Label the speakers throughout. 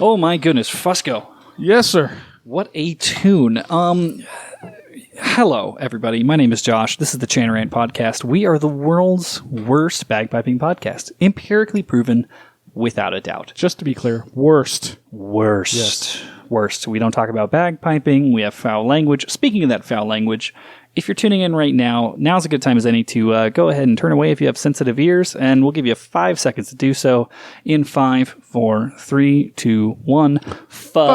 Speaker 1: Oh my goodness, Fusco.
Speaker 2: Yes, sir.
Speaker 1: What a tune. Hello, everybody. My name is Josh. This is the Chanarant Podcast. We are the world's worst bagpiping podcast. Empirically proven, without a doubt.
Speaker 2: Just to be clear, worst.
Speaker 1: Worst.
Speaker 2: Yes.
Speaker 1: Worst. We don't talk about bagpiping. We have foul language. Speaking of that foul language, if you're tuning in right now, now's a good time as any to go ahead and turn away if you have sensitive ears, and we'll give you 5 seconds to do so in 5, 4, 3, 2, 1. Fuck.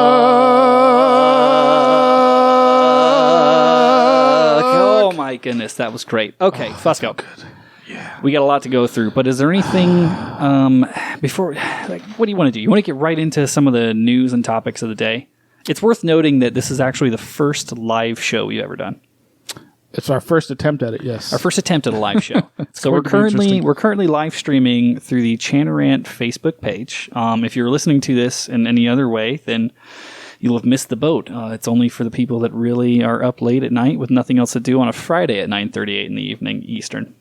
Speaker 1: Oh my goodness, that was great. Okay, Fusco.
Speaker 2: Good. Yeah.
Speaker 1: We got a lot to go through, but is there anything before? What do you want to do? You want to get right into some of the news and topics of the day? It's worth noting that this is actually the first live show we've ever done.
Speaker 2: It's our first attempt at it, yes.
Speaker 1: Our first attempt at a live show. So we're
Speaker 2: going to be
Speaker 1: currently live streaming through the Chanarant Facebook page. If you're listening to this in any other way, then you'll have missed the boat. It's only for the people that really are up late at night with nothing else to do on a Friday at 9:38 in the evening Eastern.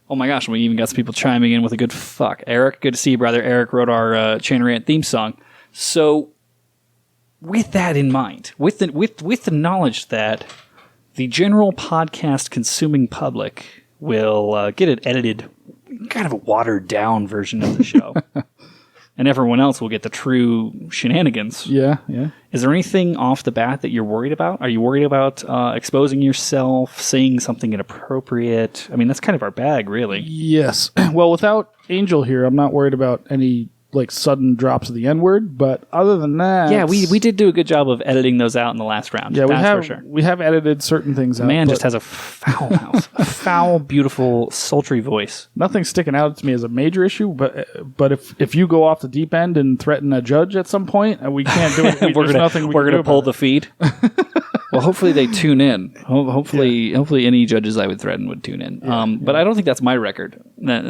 Speaker 1: Oh my gosh, we even got some people chiming in with a good fuck. Eric, good to see you, brother. Eric wrote our Chanarant theme song. So with that in mind, with the knowledge that the general podcast consuming public will get an edited, kind of a watered down version of the show. And everyone else will get the true shenanigans.
Speaker 2: Yeah.
Speaker 1: Is there anything off the bat that you're worried about? Are you worried about exposing yourself, saying something inappropriate? I mean, that's kind of our bag, really.
Speaker 2: Yes. Well, without Angel here, I'm not worried about any sudden drops of the N-word, but other than that...
Speaker 1: Yeah, we did do a good job of editing those out in the last round.
Speaker 2: Yeah,
Speaker 1: for sure.
Speaker 2: We have edited certain things out.
Speaker 1: Man just has a foul mouth. A foul, beautiful, sultry voice.
Speaker 2: Nothing's sticking out to me as a major issue, but if you go off the deep end and threaten a judge at some point, we can't do it.
Speaker 1: We're going to pull the feed. Well, hopefully they tune in. Hopefully any judges I would threaten would tune in. But I don't think that's my record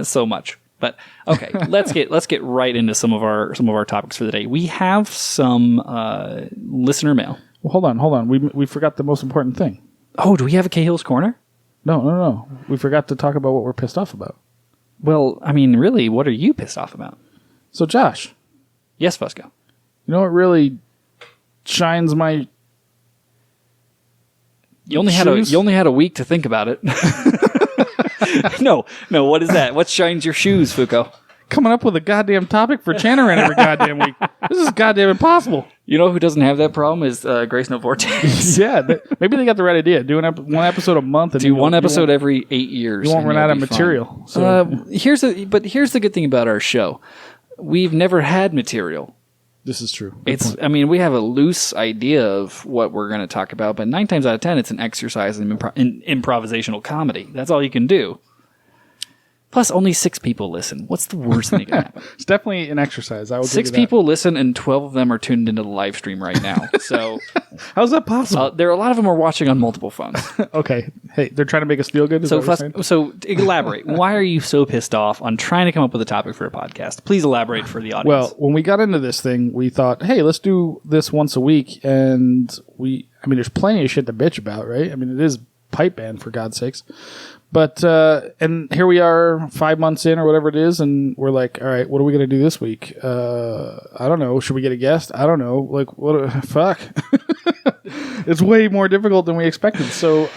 Speaker 1: so much. But okay, let's get right into some of our topics for the day. We have some listener mail.
Speaker 2: Well, hold on. We forgot the most important thing.
Speaker 1: Oh, do we have a Cahill's Corner?
Speaker 2: No. We forgot to talk about what we're pissed off about.
Speaker 1: Well, I mean, really, what are you pissed off about?
Speaker 2: So, Josh.
Speaker 1: Yes, Fusco.
Speaker 2: You know what really shines my
Speaker 1: You only had a week to think about it. No, what is that? What shines your shoes, Fuko?
Speaker 2: Coming up with a goddamn topic for Chanarant every goddamn week. This is goddamn impossible.
Speaker 1: You know who doesn't have that problem is Grace No Vortex.
Speaker 2: Yeah, maybe they got the right idea. Do one episode a month. And
Speaker 1: do one episode every 8 years.
Speaker 2: You won't run out of material. So.
Speaker 1: Here's the good thing about our show. We've never had material.
Speaker 2: This is true.
Speaker 1: I mean, we have a loose idea of what we're going to talk about, but 9 times out of 10, it's an exercise in improvisational comedy. That's all you can do. Plus, only 6 people listen. What's the worst thing that can happen?
Speaker 2: It's definitely an exercise. I will
Speaker 1: 6 people listen, and 12 of them are tuned into the live stream right now. So,
Speaker 2: how's that possible?
Speaker 1: There are a lot of them are watching on multiple phones.
Speaker 2: Okay. Hey, they're trying to make us feel good.
Speaker 1: So elaborate. Why are you so pissed off on trying to come up with a topic for a podcast? Please elaborate for the audience.
Speaker 2: Well, when we got into this thing, we thought, hey, let's do this once a week, and there's plenty of shit to bitch about, right? I mean, it is pipe band, for God's sakes. But, and here we are 5 months in or whatever it is, and we're like, all right, what are we going to do this week? I don't know. Should we get a guest? I don't know. Like, what? Fuck. It's way more difficult than we expected. So,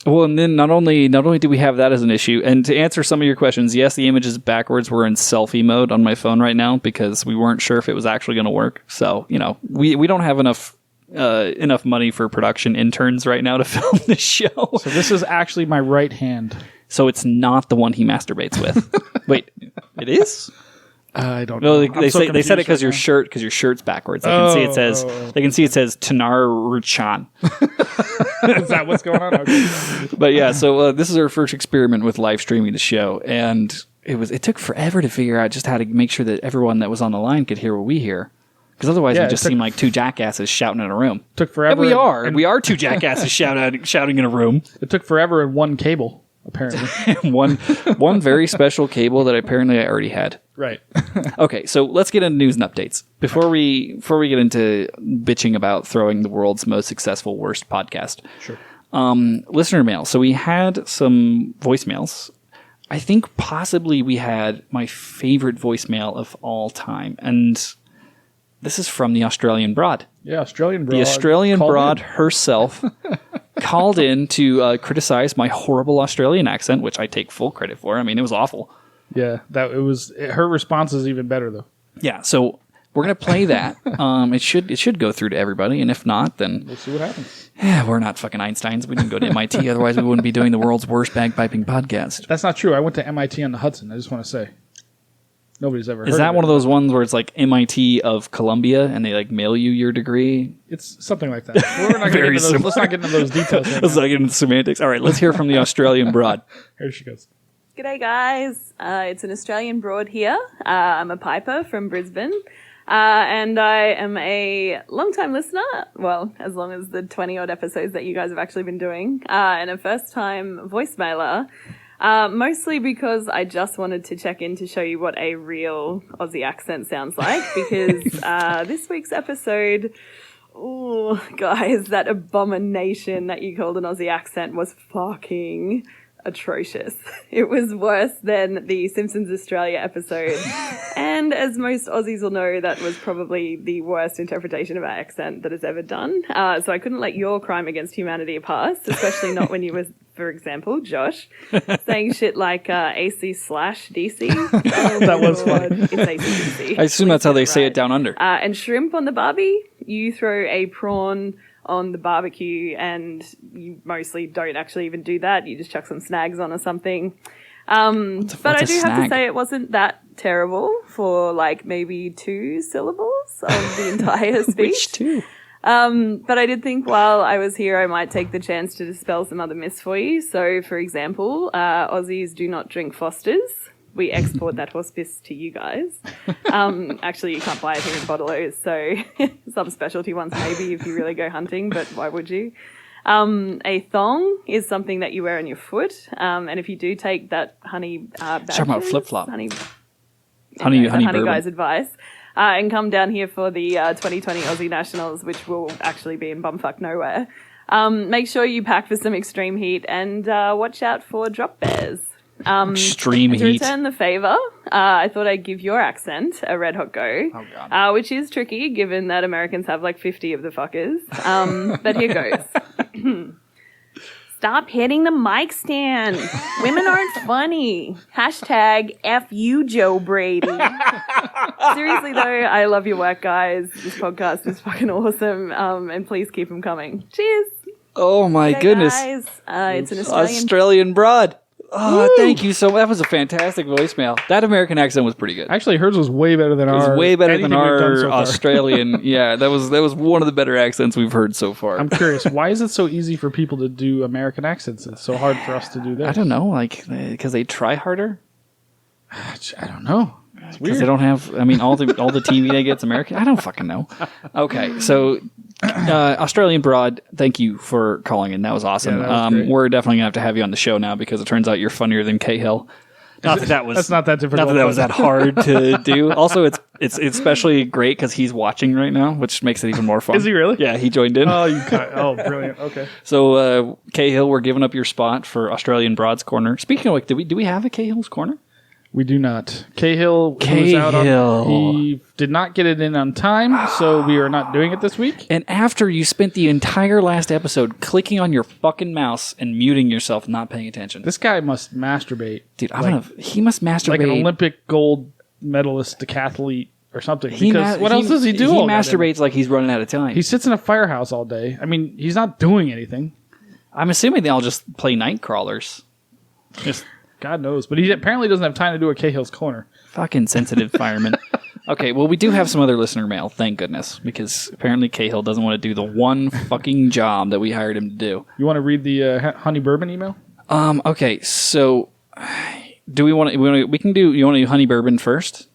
Speaker 1: well, and then not only do we have that as an issue, and to answer some of your questions, yes, the image is backwards. We're in selfie mode on my phone right now because we weren't sure if it was actually going to work. So, we don't have enough money for production interns right now to film this show.
Speaker 2: So this is actually my right hand.
Speaker 1: So it's not the one he masturbates with. Wait, it is?
Speaker 2: I don't know.
Speaker 1: No, they said it because your shirt's backwards. They can see it says Tanar Ruchan.
Speaker 2: Is that what's going on? Okay.
Speaker 1: But yeah, so this is our first experiment with live streaming the show, and it took forever to figure out just how to make sure that everyone that was on the line could hear what we hear. Because otherwise we just seem like 2 jackasses shouting in a room.
Speaker 2: Took forever.
Speaker 1: And we are 2 jackasses shouting in a room.
Speaker 2: It took forever in one cable, apparently.
Speaker 1: one very special cable that apparently I already had.
Speaker 2: Right.
Speaker 1: Okay, so let's get into news and updates. Before we get into bitching about throwing the world's most successful worst podcast.
Speaker 2: Sure.
Speaker 1: Listener mail. So we had some voicemails. I think possibly we had my favorite voicemail of all time. And This is from the Australian Broad.
Speaker 2: Yeah, Australian Broad.
Speaker 1: The Australian
Speaker 2: called
Speaker 1: Broad
Speaker 2: in.
Speaker 1: herself called in to criticize my horrible Australian accent, which I take full credit for. I mean, it was awful.
Speaker 2: Yeah, her response is even better though.
Speaker 1: Yeah, so we're gonna play that. It should go through to everybody, and if not, then
Speaker 2: We'll see what happens.
Speaker 1: yeah, we're not fucking Einsteins. We didn't go to MIT, otherwise we wouldn't be doing the world's worst bagpiping podcast.
Speaker 2: That's not true. I went to MIT on the Hudson. I just want to say. Nobody's ever heard
Speaker 1: Is that
Speaker 2: of
Speaker 1: one
Speaker 2: it.
Speaker 1: of those ones where it's like MIT of Columbia, and they like mail you your degree?
Speaker 2: It's something like that. We're not
Speaker 1: Very
Speaker 2: getting into those, let's not get into those details. Right
Speaker 1: Let's
Speaker 2: now.
Speaker 1: not get into semantics. All right, let's hear from the Australian Broad.
Speaker 2: Here she goes.
Speaker 3: G'day guys, it's an Australian Broad here. I'm a piper from Brisbane and I am a long-time listener, well, as long as the 20-odd episodes that you guys have actually been doing, and a first-time voicemailer, mostly because I just wanted to check in to show you what a real Aussie accent sounds like, because this week's episode... Oh, guys, that abomination that you called an Aussie accent was fucking atrocious. It was worse than the Simpsons Australia episode. And as most Aussies will know, that was probably the worst interpretation of our accent that is ever done. So I couldn't let your crime against humanity pass, especially not when you were, for example, Josh, saying shit like AC/DC. Oh,
Speaker 2: That was
Speaker 3: Lord.
Speaker 2: fun.
Speaker 3: It's AC/DC.
Speaker 1: I assume that's how they say
Speaker 3: Right.
Speaker 1: it down under.
Speaker 3: And shrimp on the barbie, you throw a prawn on the barbecue and you mostly don't actually even do that. You just chuck some snags on or something. But I
Speaker 1: what's a
Speaker 3: do have to
Speaker 1: snag?
Speaker 3: say it wasn't that terrible for like maybe 2 syllables of the entire speech.
Speaker 1: Which two?
Speaker 3: But I did think while I was here, I might take the chance to dispel some other myths for you. So, for example, Aussies do not drink Fosters. We export that hospice to you guys. Actually, you can't buy it here in Bottle-O's, so some specialty ones maybe if you really go hunting, but why would you? A thong is something that you wear on your foot, and if you do take that honey
Speaker 1: Talking about
Speaker 3: badges,
Speaker 1: flip-flop.
Speaker 3: honey
Speaker 1: Honey
Speaker 3: honey
Speaker 1: bourbon.
Speaker 3: guy's advice, and come down here for the 2020 Aussie Nationals, which will actually be in bumfuck nowhere. Make sure you pack for some extreme heat and watch out for drop bears.
Speaker 1: Extreme
Speaker 3: To
Speaker 1: heat.
Speaker 3: return the favour, I thought I'd give your accent a red hot go,
Speaker 1: Oh, God.
Speaker 3: which is tricky given that Americans have like 50 of the fuckers. But here goes. Stop hitting the mic stand. Women aren't funny. Hashtag F you, Joe Brady. Seriously though, I love your work, guys. This podcast is fucking awesome. And please keep them coming. Cheers.
Speaker 1: Oh my
Speaker 3: Hey,
Speaker 1: goodness.
Speaker 3: guys. It's an Australian
Speaker 1: Australian Broad. Oh, thank you so much. That was a fantastic voicemail. That American accent was pretty good.
Speaker 2: Actually, hers was way better than
Speaker 1: It
Speaker 2: ours.
Speaker 1: was way better than our
Speaker 2: so far.
Speaker 1: Australian. Yeah, that was one of the better accents we've heard so far.
Speaker 2: I'm curious, why is it so easy for people to do American accents? It's so hard for us to do
Speaker 1: I
Speaker 2: that.
Speaker 1: don't know, like because they try harder.
Speaker 2: I don't know. It's
Speaker 1: Because
Speaker 2: weird.
Speaker 1: they don't have. I mean, all the TV they get's American. I don't fucking know. Okay, so Australian Broad, thank you for calling in. That was awesome.
Speaker 2: Yeah, that was great.
Speaker 1: We're definitely gonna have to have you on the show now because it turns out you're funnier than Cahill. Not that was
Speaker 2: That's not that difficult.
Speaker 1: Not that was that hard to do. Also, it's especially great because he's watching right now, which makes it even more fun.
Speaker 2: Is he really?
Speaker 1: Yeah, he joined in.
Speaker 2: Brilliant. Okay.
Speaker 1: So Cahill, we're giving up your spot for Australian Broad's corner. Speaking of which, do we have a Cahill's corner?
Speaker 2: We do not. Cahill was out
Speaker 1: Cahill.
Speaker 2: he did not get it in on time, so we are not doing it this week.
Speaker 1: And after you spent the entire last episode clicking on your fucking mouse and muting yourself, not paying attention,
Speaker 2: This guy must masturbate.
Speaker 1: dude, he must masturbate
Speaker 2: Like an Olympic gold medalist decathlete or something.
Speaker 1: He
Speaker 2: Because
Speaker 1: ma-
Speaker 2: what else does he do?
Speaker 1: He
Speaker 2: all goddamn-
Speaker 1: masturbates like he's running out of time.
Speaker 2: He sits in a firehouse all day. I mean, he's not doing anything.
Speaker 1: I'm assuming they all just play night crawlers. Just
Speaker 2: God knows. But he apparently doesn't have time to do a Cahill's Corner.
Speaker 1: fucking sensitive firemen. Okay, well, we do have some other listener mail, thank goodness, because apparently Cahill doesn't want to do the one fucking job that we hired him to do.
Speaker 2: You want to read the Honey Bourbon email?
Speaker 1: Okay, so do we want to? We can do. You want to do Honey Bourbon first?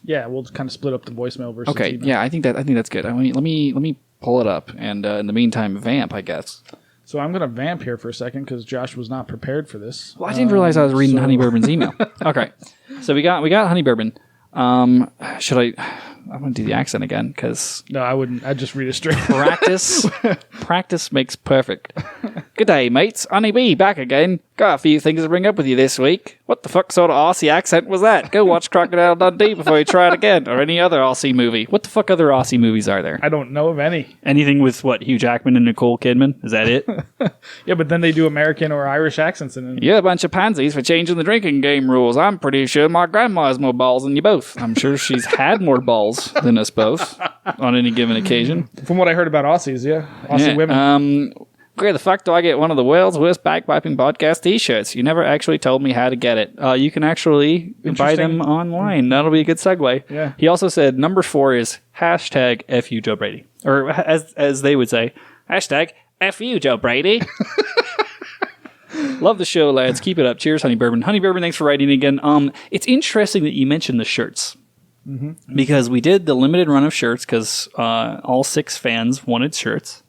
Speaker 2: Yeah, we'll kind of split up the voicemail versus
Speaker 1: Okay,
Speaker 2: email.
Speaker 1: yeah, I think that's good. Let me pull it up, and in the meantime, vamp, I guess.
Speaker 2: So I'm going to vamp here for a second because Josh was not prepared for this.
Speaker 1: Well, I didn't realize I was reading
Speaker 2: so-
Speaker 1: Honey Bourbon's email. Okay, so we got Honey Bourbon. Should I? I'm going to do the accent again because
Speaker 2: No, I wouldn't. I'd just read it straight.
Speaker 1: practice makes perfect. Good day, mates. Honeybee back again. Got a few things to bring up with you this week. What the fuck sort of Aussie accent was that? Go watch Crocodile Dundee before you try it again, or any other Aussie movie. What the fuck other Aussie movies are there?
Speaker 2: I don't know of any.
Speaker 1: Anything with, what, Hugh Jackman and Nicole Kidman? Is that it?
Speaker 2: Yeah, but then they do American or Irish accents in it.
Speaker 1: You're a bunch of pansies for changing the drinking game rules. I'm pretty sure my grandma has more balls than you both. I'm sure she's had more balls than us both on any given occasion.
Speaker 2: From what I heard about Aussies, yeah. Aussie women.
Speaker 1: Where the fuck do I get one of the world's worst bagpiping podcast t-shirts? You never actually told me how to get it. You can actually buy them online. That'll be a good segue.
Speaker 2: Yeah.
Speaker 1: He also said number 4 is hashtag FU Joe Brady. Or as they would say, hashtag FU Joe Brady. Love the show, lads. Keep it up. Cheers, Honey Bourbon. Honey Bourbon, thanks for writing again. It's interesting that you mentioned the shirts. Mm-hmm. Because we did the limited run of shirts because all 6 fans wanted shirts.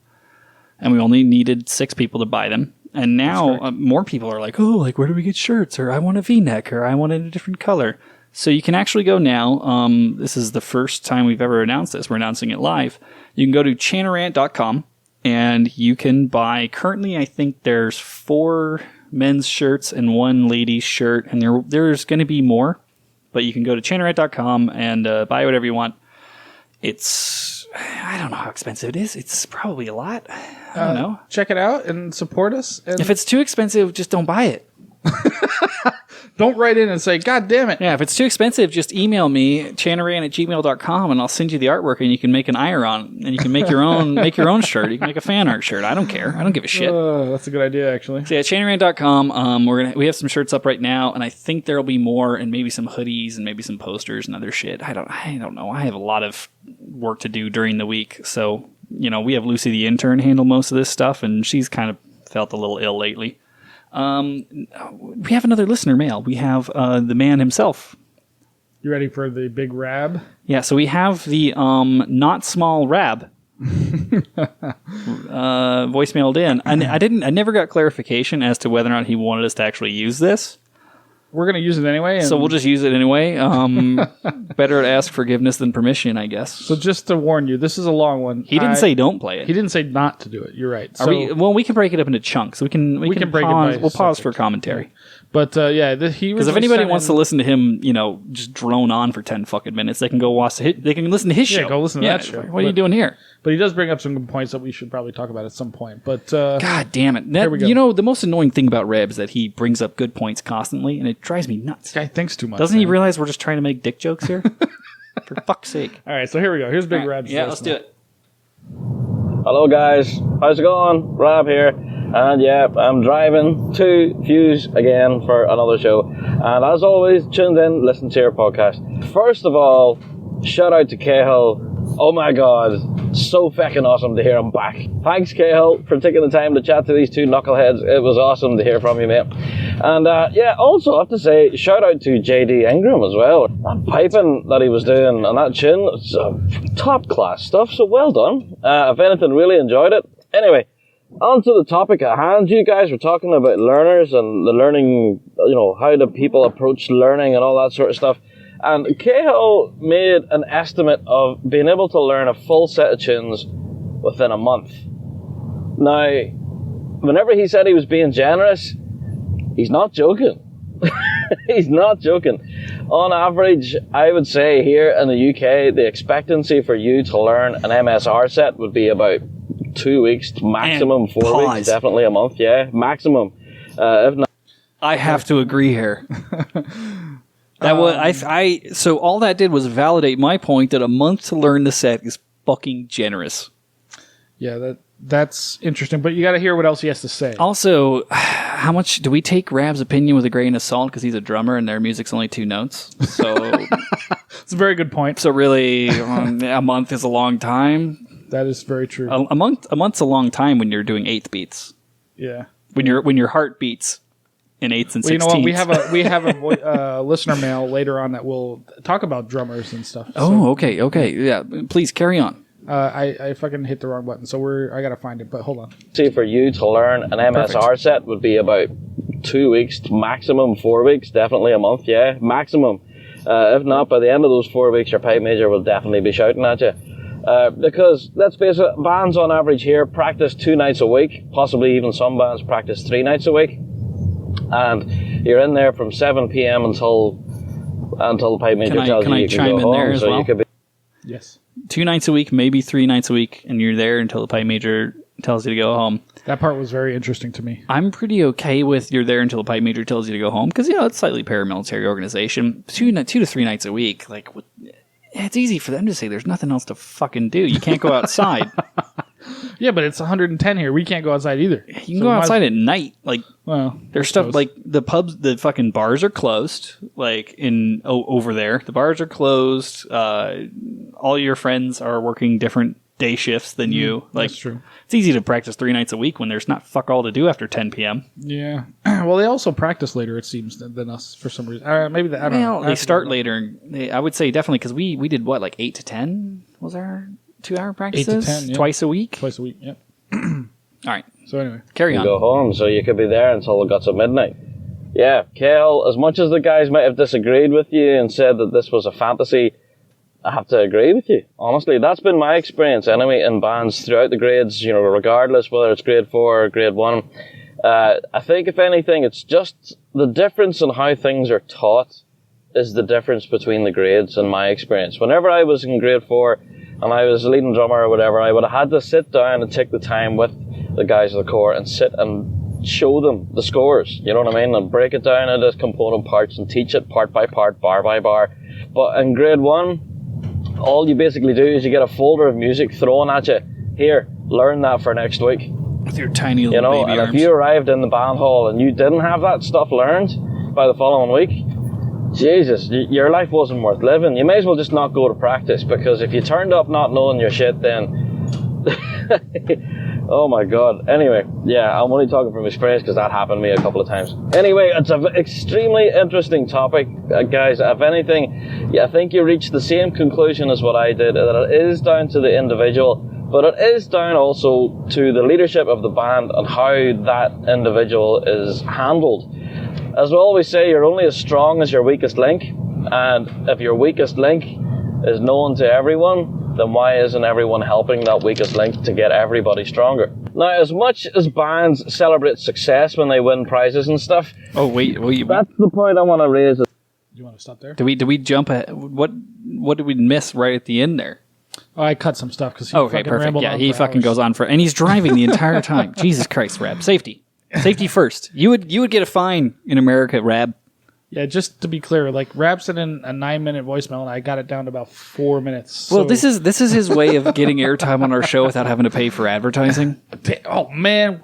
Speaker 1: And we only needed 6 people to buy them. And now more people are like, oh, like, where do we get shirts? Or I want a V-neck, or I want it in a different color. So you can actually go now. This is the first time we've ever announced this. We're announcing it live. You can go to chanarant.com and you can buy, currently I think there's 4 men's shirts and 1 ladies shirt. And there's going to be more. But you can go to chanarant.com and buy whatever you want. I don't know how expensive it is. It's probably a lot. I don't know.
Speaker 2: Check it out and support us. And
Speaker 1: if it's too expensive, just don't buy it.
Speaker 2: don't write in and say, God damn it.
Speaker 1: Yeah, if it's too expensive, just email me, chanaran@gmail.com, and I'll send you the artwork, and you can make an iron, and you can make your own shirt. You can make a fan art shirt. I don't care. I don't give a shit.
Speaker 2: That's a good idea, actually.
Speaker 1: So yeah, chanaran.com. We have some shirts up right now, and I think there'll be more, and maybe some hoodies, and maybe some posters and other shit. I don't know. I have a lot of work to do during the week, so we have Lucy the intern handle most of this stuff, and she's kind of felt a little ill lately. We have another listener mail. We have the man himself.
Speaker 2: You ready for the big rab?
Speaker 1: Yeah, so we have the not small rab voicemailed in. I never got clarification as to whether or not he wanted us to actually use this.
Speaker 2: We're going to use it anyway.
Speaker 1: So we'll just use it anyway. Better to ask forgiveness than permission, I guess.
Speaker 2: So just to warn you, this is a long one.
Speaker 1: He didn't say don't play it.
Speaker 2: He didn't say not to do it. You're right.
Speaker 1: We can break it up into chunks. We can break it by We'll pause for commentary.
Speaker 2: But he was.
Speaker 1: Because if anybody wants to listen to him, just drone on for 10 fucking minutes, they can go watch they can listen to his show.
Speaker 2: Yeah, go listen to that show.
Speaker 1: What are you doing here?
Speaker 2: But he does bring up some good points that we should probably talk about at some point. But
Speaker 1: God damn it! Here we go. The most annoying thing about Reb is that he brings up good points constantly, and it drives me nuts.
Speaker 2: This guy thinks too much.
Speaker 1: Doesn't he realize we're just trying to make dick jokes here? For fuck's sake!
Speaker 2: All right, so here we go. Here's Big Rab's.
Speaker 1: Yeah, let's do it.
Speaker 4: Hello guys, how's it going? Rob here, and yeah, I'm driving to Fuse again for another show, and as always, tuned in, listen to your podcast. First of all, shout out to Cahill. Oh my god, so fucking awesome to hear him back. Thanks Cahill for taking the time to chat to these 2 knuckleheads. It was awesome to hear from you, mate. And also I have to say, shout out to JD Ingram as well. That piping that he was doing and that tune, it's top class stuff, so well done. If anything, really enjoyed it. Anyway, on to the topic at hand. You guys were talking about learners and the learning, how do people approach learning and all that sort of stuff. And Cahill made an estimate of being able to learn a full set of tunes within a month. Now, whenever he said he was being generous, he's not joking. He's not joking. On average, I would say here in the UK, the expectancy for you to learn an MSR set would be about 2 weeks, maximum 4 weeks, definitely a month, yeah, maximum. If not,
Speaker 1: I have to agree here. So all that did was validate my point that a month to learn the set is fucking generous.
Speaker 2: Yeah, that's interesting, but you got to hear what else he has to say.
Speaker 1: Also, how much do we take Rab's opinion with a grain of salt because he's a drummer and their music's only 2 notes? So
Speaker 2: it's a very good point.
Speaker 1: So really, a month is a long time.
Speaker 2: That is very true.
Speaker 1: A month's a long time when you're doing 8th beats.
Speaker 2: Yeah.
Speaker 1: When your heart beats in 8ths and 16ths.
Speaker 2: You know what? We have a listener mail later on that will talk about drummers and stuff.
Speaker 1: Oh, okay. Yeah, please carry on.
Speaker 2: I fucking hit the wrong button, so I gotta find it. But hold on.
Speaker 4: See, for you to learn an MSR set would be about 2 weeks, maximum 4 weeks, definitely a month. Yeah, maximum. If not, by the end of those 4 weeks, your pipe major will definitely be shouting at you. Because let's face it, bands on average here practice 2 nights a week, possibly even some bands practice 3 nights a week, and you're in there from 7 p.m. until the pipe major tells you can go home. So you could be
Speaker 2: Yes.
Speaker 1: 2 nights a week, maybe 3 nights a week, and you're there until the pipe major tells you to go home.
Speaker 2: That part was very interesting to me.
Speaker 1: I'm pretty okay with you're there until the pipe major tells you to go home because, it's slightly paramilitary organization. 2 to 3 nights a week, like, it's easy for them to say there's nothing else to fucking do. You can't go outside.
Speaker 2: Yeah, but it's 110 here. We can't go outside either.
Speaker 1: You can go outside at night. Like,
Speaker 2: well,
Speaker 1: there's stuff like the pubs, the fucking bars are closed. Like over there, the bars are closed. All your friends are working different day shifts than you. Like,
Speaker 2: that's true.
Speaker 1: It's easy to practice 3 nights a week when there's not fuck all to do after 10 p.m.
Speaker 2: Yeah. Well, they also practice later, it seems, than us for some reason. Maybe I don't know.
Speaker 1: They start later. I would say definitely because we did what, like 8 to 10 was our 2-hour practices?
Speaker 2: 8 to 10, yeah.
Speaker 1: Twice a week?
Speaker 2: Twice a week, yep.
Speaker 1: All right.
Speaker 2: So anyway.
Speaker 1: Carry on.
Speaker 4: go home, so you could be there until it got to midnight. Yeah, Kale, as much as the guys might have disagreed with you and said that this was a fantasy, I have to agree with you. Honestly, that's been my experience anyway in bands throughout the grades, regardless whether it's grade 4 or grade 1. I think, if anything, it's just the difference in how things are taught is the difference between the grades in my experience. Whenever I was in grade 4 and I was a leading drummer or whatever, I would have had to sit down and take the time with the guys of the corps and sit and show them the scores, you know what I mean? And break it down into component parts and teach it part by part, bar by bar. But in grade 1, all you basically do is you get a folder of music thrown at you. Here, learn that for next week.
Speaker 1: With your tiny little baby
Speaker 4: and
Speaker 1: arms.
Speaker 4: if you arrived in the band hall and you didn't have that stuff learned by the following week, Jesus, your life wasn't worth living. You may as well just not go to practice, because if you turned up not knowing your shit, then oh my god. Anyway, yeah, I'm only talking from experience because that happened to me a couple of times. Anyway, it's an extremely interesting topic, guys. If anything, I think you reached the same conclusion as what I did, that it is down to the individual, but it is down also to the leadership of the band and how that individual is handled. As we always say, you're only as strong as your weakest link, and if your weakest link is known to everyone, then why isn't everyone helping that weakest link to get everybody stronger? Now, as much as bands celebrate success when they win prizes and stuff, that's the point I want to raise.
Speaker 2: Do you want to stop there?
Speaker 1: Did we jump ahead? What did we miss right at the end there?
Speaker 2: Oh, I cut some stuff because he
Speaker 1: Okay, perfect. Yeah, he fucking goes on and he's driving the entire time. Jesus Christ, Rab. Safety first. You would get a fine in America, Rab.
Speaker 2: Yeah, just to be clear, like Rab sent in a 9-minute voicemail, and I got it down to about 4 minutes.
Speaker 1: Well, this is his way of getting airtime on our show without having to pay for advertising.
Speaker 2: Oh man,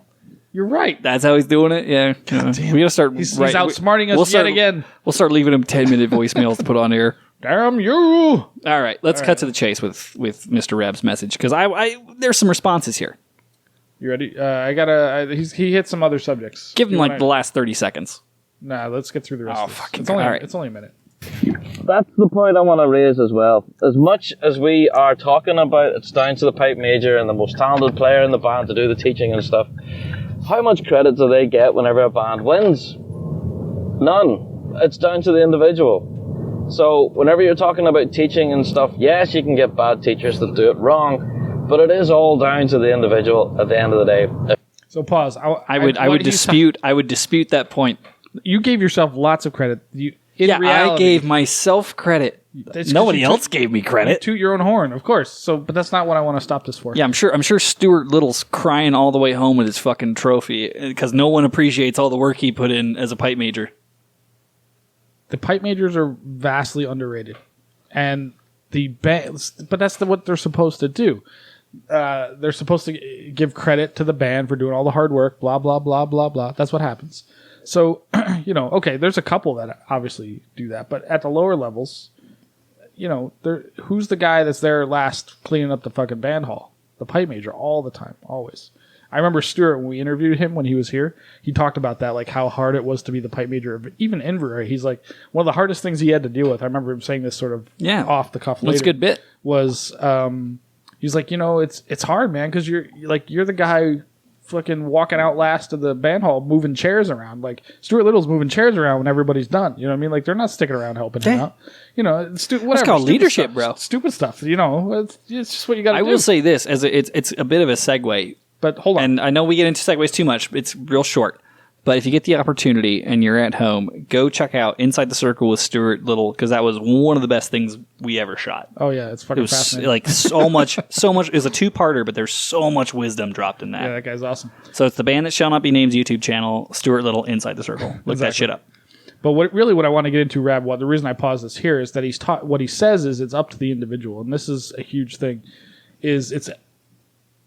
Speaker 2: you're right.
Speaker 1: That's how he's doing it. Yeah, we gotta start.
Speaker 2: He's outsmarting us yet again.
Speaker 1: We'll start leaving him 10-minute voicemails to put on air.
Speaker 2: Damn you!
Speaker 1: All right, let's cut to the chase with Mr. Rab's message, because I there's some responses here.
Speaker 2: You ready? He hit some other subjects.
Speaker 1: Give him the last 30 seconds.
Speaker 2: Nah, let's get through the rest.
Speaker 1: Oh,
Speaker 2: of this.
Speaker 1: fucking
Speaker 2: It's only,
Speaker 1: all right.
Speaker 2: It's only a minute.
Speaker 4: That's the point I want to raise as well. As much as we are talking about it's down to the pipe major and the most talented player in the band to do the teaching and stuff, how much credit do they get whenever a band wins? None. It's down to the individual. So whenever you're talking about teaching and stuff, yes, you can get bad teachers that do it wrong, but it is all down to the individual at the end of the day.
Speaker 2: So pause.
Speaker 1: I would dispute that point.
Speaker 2: You gave yourself lots of credit. Reality,
Speaker 1: I gave myself credit. Nobody else gave me credit.
Speaker 2: Toot your own horn, of course. But that's not what I want to stop this for.
Speaker 1: Yeah, I'm sure Stuart Little's crying all the way home with his fucking trophy because no one appreciates all the work he put in as a pipe major.
Speaker 2: The pipe majors are vastly underrated, and but that's what they're supposed to do. They're supposed to give credit to the band for doing all the hard work. Blah blah blah blah blah. That's what happens. So, okay, there's a couple that obviously do that, but at the lower levels, who's the guy that's there last cleaning up the fucking band hall? The pipe major, all the time, always. I remember Stuart, when we interviewed him when he was here, he talked about that, like how hard it was to be the pipe major. Even Inverary, he's like, one of the hardest things he had to deal with, I remember him saying this sort of off the cuff later.
Speaker 1: That's a good bit.
Speaker 2: Was, he's like, it's hard, man, because you're the guy fucking walking out last to the band hall, moving chairs around. Like Stuart Little's moving chairs around when everybody's done. You know what I mean? Like they're not sticking around helping him out. You know, whatever.
Speaker 1: That's called
Speaker 2: stupid
Speaker 1: leadership,
Speaker 2: stuff,
Speaker 1: bro.
Speaker 2: Stupid stuff. You know, it's just what you got to do.
Speaker 1: I will say this as it's a bit of a segue,
Speaker 2: but hold on.
Speaker 1: and I know we get into segues too much. It's real short. But if you get the opportunity and you're at home, go check out Inside the Circle with Stuart Little, because that was one of the best things we ever shot.
Speaker 2: Oh yeah, it's fucking
Speaker 1: It was
Speaker 2: fascinating.
Speaker 1: like so much. It's a two-parter, but there's so much wisdom dropped in that.
Speaker 2: Yeah, that guy's awesome.
Speaker 1: So it's the Band That Shall Not Be Named's YouTube channel, Stuart Little, Inside the Circle. Look that
Speaker 2: Exactly.
Speaker 1: shit up.
Speaker 2: But what I want to get into, Rab, the reason I pause this here is that he's taught. What he says is it's up to the individual, and this is a huge thing. It's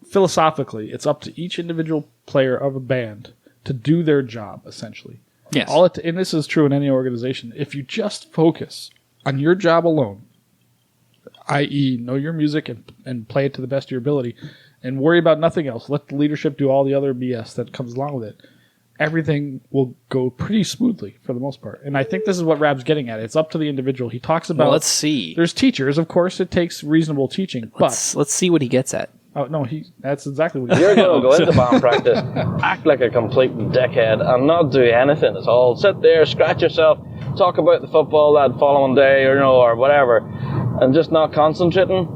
Speaker 2: philosophically, it's up to each individual player of a band to do their job, essentially.
Speaker 1: Yes.
Speaker 2: And this is true in any organization. If you just focus on your job alone, i.e., know your music and play it to the best of your ability, and worry about nothing else, let the leadership do all the other BS that comes along with it, everything will go pretty smoothly for the most part. And I think this is what Rab's getting at. It's up to the individual. He talks about...
Speaker 1: Well, let's see.
Speaker 2: There's teachers, of course. It takes reasonable teaching, but...
Speaker 1: Let's see what he gets at.
Speaker 2: Oh, no, that's exactly what he
Speaker 4: You're going to go into band practice, act like a complete dickhead, and not do anything at all. Sit there, scratch yourself, talk about the football that following day, or whatever, and just not concentrating.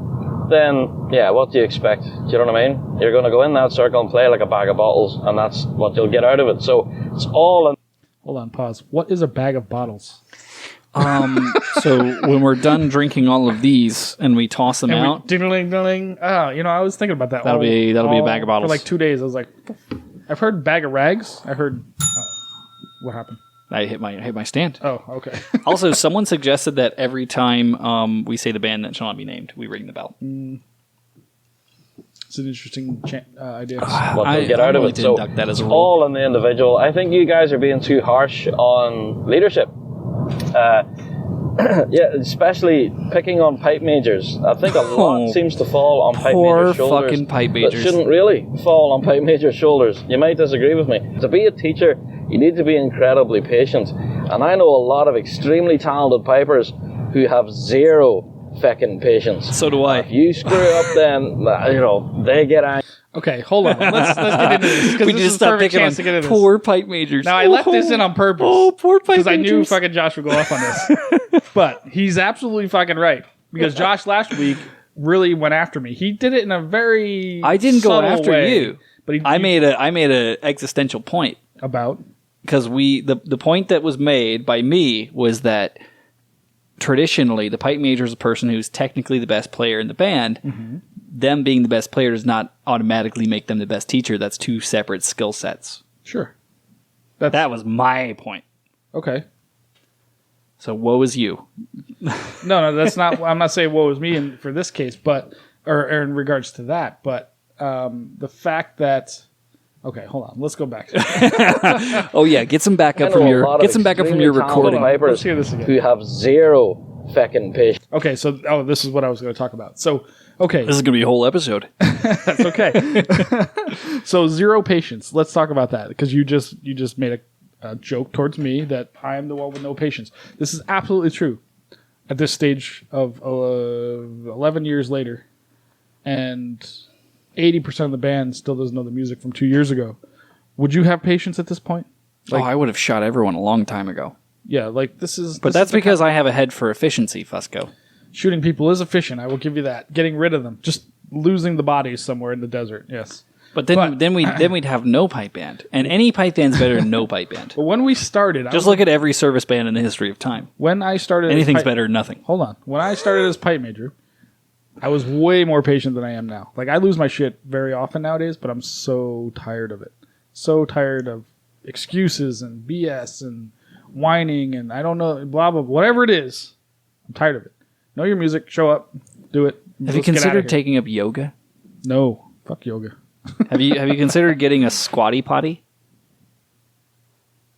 Speaker 4: Then, yeah, what do you expect? Do you know what I mean? You're going to go in that circle and play like a bag of bottles, and that's what you'll get out of it. So it's all in.
Speaker 2: Hold on, pause. What is a bag of bottles?
Speaker 1: So when we're done drinking all of these and we toss them out,
Speaker 2: Ding-a-ling-ding-a-ling. I was thinking about that.
Speaker 1: That'll be a bag of bottles.
Speaker 2: For like 2 days. I was like, I've heard bag of rags. I heard... what happened?
Speaker 1: I hit my stand.
Speaker 2: Oh, okay.
Speaker 1: Also, someone suggested that every time we say the band that shall not be named, we ring the bell.
Speaker 2: It's an interesting idea.
Speaker 4: What
Speaker 1: I-
Speaker 4: you'll get
Speaker 1: I'm
Speaker 4: out of
Speaker 1: willing
Speaker 4: it.
Speaker 1: to
Speaker 4: So
Speaker 1: induct that as a
Speaker 4: it's
Speaker 1: rule.
Speaker 4: all on the individual. I think you guys are being too harsh on leadership. Yeah, especially picking on pipe majors. I think a lot
Speaker 1: Oh,
Speaker 4: seems to fall on pipe
Speaker 1: poor
Speaker 4: majors' shoulders.
Speaker 1: fucking pipe
Speaker 4: That
Speaker 1: majors.
Speaker 4: shouldn't really fall on pipe majors' shoulders. You might disagree with me. To be a teacher, you need to be incredibly patient. And I know a lot of extremely talented pipers who have zero fucking patience.
Speaker 1: So do I.
Speaker 4: If you screw up, then they get angry.
Speaker 2: Okay, hold on. Let's get into this. 'Cause
Speaker 1: We
Speaker 2: this
Speaker 1: need to
Speaker 2: is a
Speaker 1: stop
Speaker 2: perfect
Speaker 1: picking on
Speaker 2: chance to get into this.
Speaker 1: poor pipe majors.
Speaker 2: Now, I left this in on purpose.
Speaker 1: Oh, poor pipe
Speaker 2: because I knew
Speaker 1: majors.
Speaker 2: fucking Josh would go off on this. But he's absolutely fucking right. Because Josh last week really went after me. He did it in a very
Speaker 1: I didn't go
Speaker 2: subtle
Speaker 1: after
Speaker 2: way,
Speaker 1: you.
Speaker 2: But
Speaker 1: I made a existential point.
Speaker 2: about
Speaker 1: Because the point that was made by me was that traditionally the pipe major is a person who's technically the best player in the band.
Speaker 2: Mm-hmm.
Speaker 1: Them being the best player does not automatically make them the best teacher. That's two separate skill sets.
Speaker 2: sure.
Speaker 1: That was my point.
Speaker 2: Okay.
Speaker 1: So woe is you.
Speaker 2: No, that's not. I'm not saying woe is me for this case, but or in regards to that. But the fact that okay, hold on, let's go back.
Speaker 1: Oh yeah, get some
Speaker 4: I
Speaker 1: backup
Speaker 4: know
Speaker 1: from
Speaker 4: a
Speaker 1: your
Speaker 4: lot of
Speaker 1: get some backup from your
Speaker 4: extremely talented
Speaker 1: recording.
Speaker 4: pipers
Speaker 2: Let's hear this again.
Speaker 4: who have zero fucking patience.
Speaker 2: Okay, so this is what I was going to talk about. So okay,
Speaker 1: This is gonna be a whole episode.
Speaker 2: that's okay. So zero patience. Let's talk about that because you just made a joke towards me that I am the one with no patience. This is absolutely true. At this stage of 11 years later, and 80% of the band still doesn't know the music from 2 years ago. Would you have patience at this point? Like-
Speaker 1: I would have shot everyone a long time ago.
Speaker 2: Yeah, like this is.
Speaker 1: But
Speaker 2: this
Speaker 1: that's
Speaker 2: is the
Speaker 1: because I have a head for efficiency, Fusco.
Speaker 2: shooting people is efficient. I will give you that. Getting rid of them, just losing the bodies somewhere in the desert. Yes.
Speaker 1: But then we'd have no pipe band, and any pipe band's better than no pipe band.
Speaker 2: But when we started,
Speaker 1: Just look at every service band in the history of time.
Speaker 2: when I started. as
Speaker 1: Anything's
Speaker 2: pipe-
Speaker 1: better than nothing.
Speaker 2: Hold on. When I started as pipe major, I was way more patient than I am now. Like I lose my shit very often nowadays, but I'm so tired of it. So tired of excuses and BS and whining and I don't know, blah blah, whatever it is. I'm tired of it. Know your music. Show up. Do it.
Speaker 1: Have you
Speaker 2: Let's get outta
Speaker 1: considered
Speaker 2: here.
Speaker 1: taking up yoga?
Speaker 2: No. Fuck yoga.
Speaker 1: Have you considered getting a squatty potty?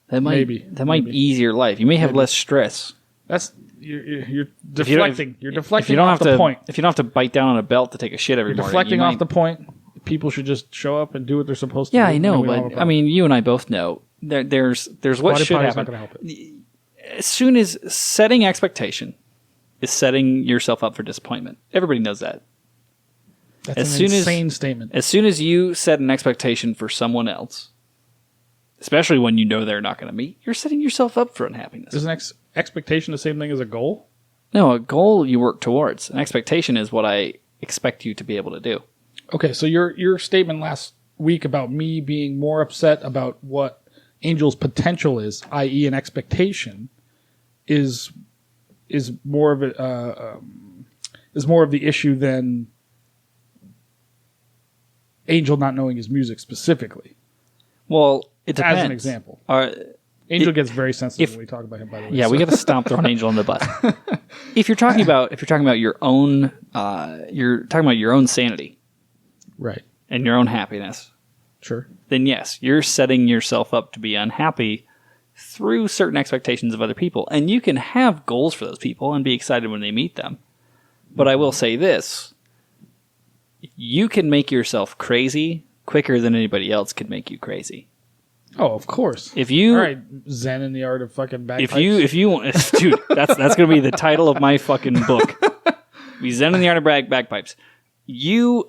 Speaker 1: That might
Speaker 2: Maybe.
Speaker 1: might ease your life. You may have less stress.
Speaker 2: That's you're
Speaker 1: If you don't-
Speaker 2: deflecting. You're deflecting
Speaker 1: If you don't
Speaker 2: off
Speaker 1: have
Speaker 2: the
Speaker 1: to,
Speaker 2: point.
Speaker 1: if you don't have to bite down on a belt to take a shit every
Speaker 2: You're
Speaker 1: morning,
Speaker 2: deflecting
Speaker 1: you
Speaker 2: off
Speaker 1: might-
Speaker 2: the point. People should just show up and do what they're supposed to.
Speaker 1: Yeah,
Speaker 2: do,
Speaker 1: I
Speaker 2: and
Speaker 1: know,
Speaker 2: then we don't have a
Speaker 1: but I
Speaker 2: problem.
Speaker 1: mean, you and I both know there's what
Speaker 2: Squatty
Speaker 1: should
Speaker 2: potty's
Speaker 1: happen.
Speaker 2: not going to help it.
Speaker 1: As soon as setting expectation is setting yourself up for disappointment. Everybody knows that.
Speaker 2: That's
Speaker 1: As
Speaker 2: an
Speaker 1: soon as-
Speaker 2: insane statement.
Speaker 1: As soon as you set an expectation for someone else, especially when you know they're not going to meet, you're setting yourself up for unhappiness.
Speaker 2: Is an expectation the same thing as a goal?
Speaker 1: No, a goal you work towards. An expectation is what I expect you to be able to do.
Speaker 2: Okay, so your statement last week about me being more upset about what Angel's potential is, i.e., an expectation, is more of the issue than Angel not knowing his music specifically.
Speaker 1: Well, it depends.
Speaker 2: As an example,
Speaker 1: Are-
Speaker 2: Angel gets very sensitive
Speaker 1: if-
Speaker 2: when we talk about him. By the way,
Speaker 1: Yeah, we got to stop throwing Angel on the bus. If you're talking about your own, you're talking about your own sanity
Speaker 2: right.
Speaker 1: and your own happiness,
Speaker 2: Sure.
Speaker 1: then yes, you're setting yourself up to be unhappy through certain expectations of other people, and you can have goals for those people and be excited when they meet them. But I will say this: you can make yourself crazy quicker than anybody else can make you crazy.
Speaker 2: Oh, of course.
Speaker 1: If you
Speaker 2: All right, Zen in the art of fucking bagpipes.
Speaker 1: if you want, dude, that's going to be the title of my fucking book. Be Zen in the Art of Bagpipes. You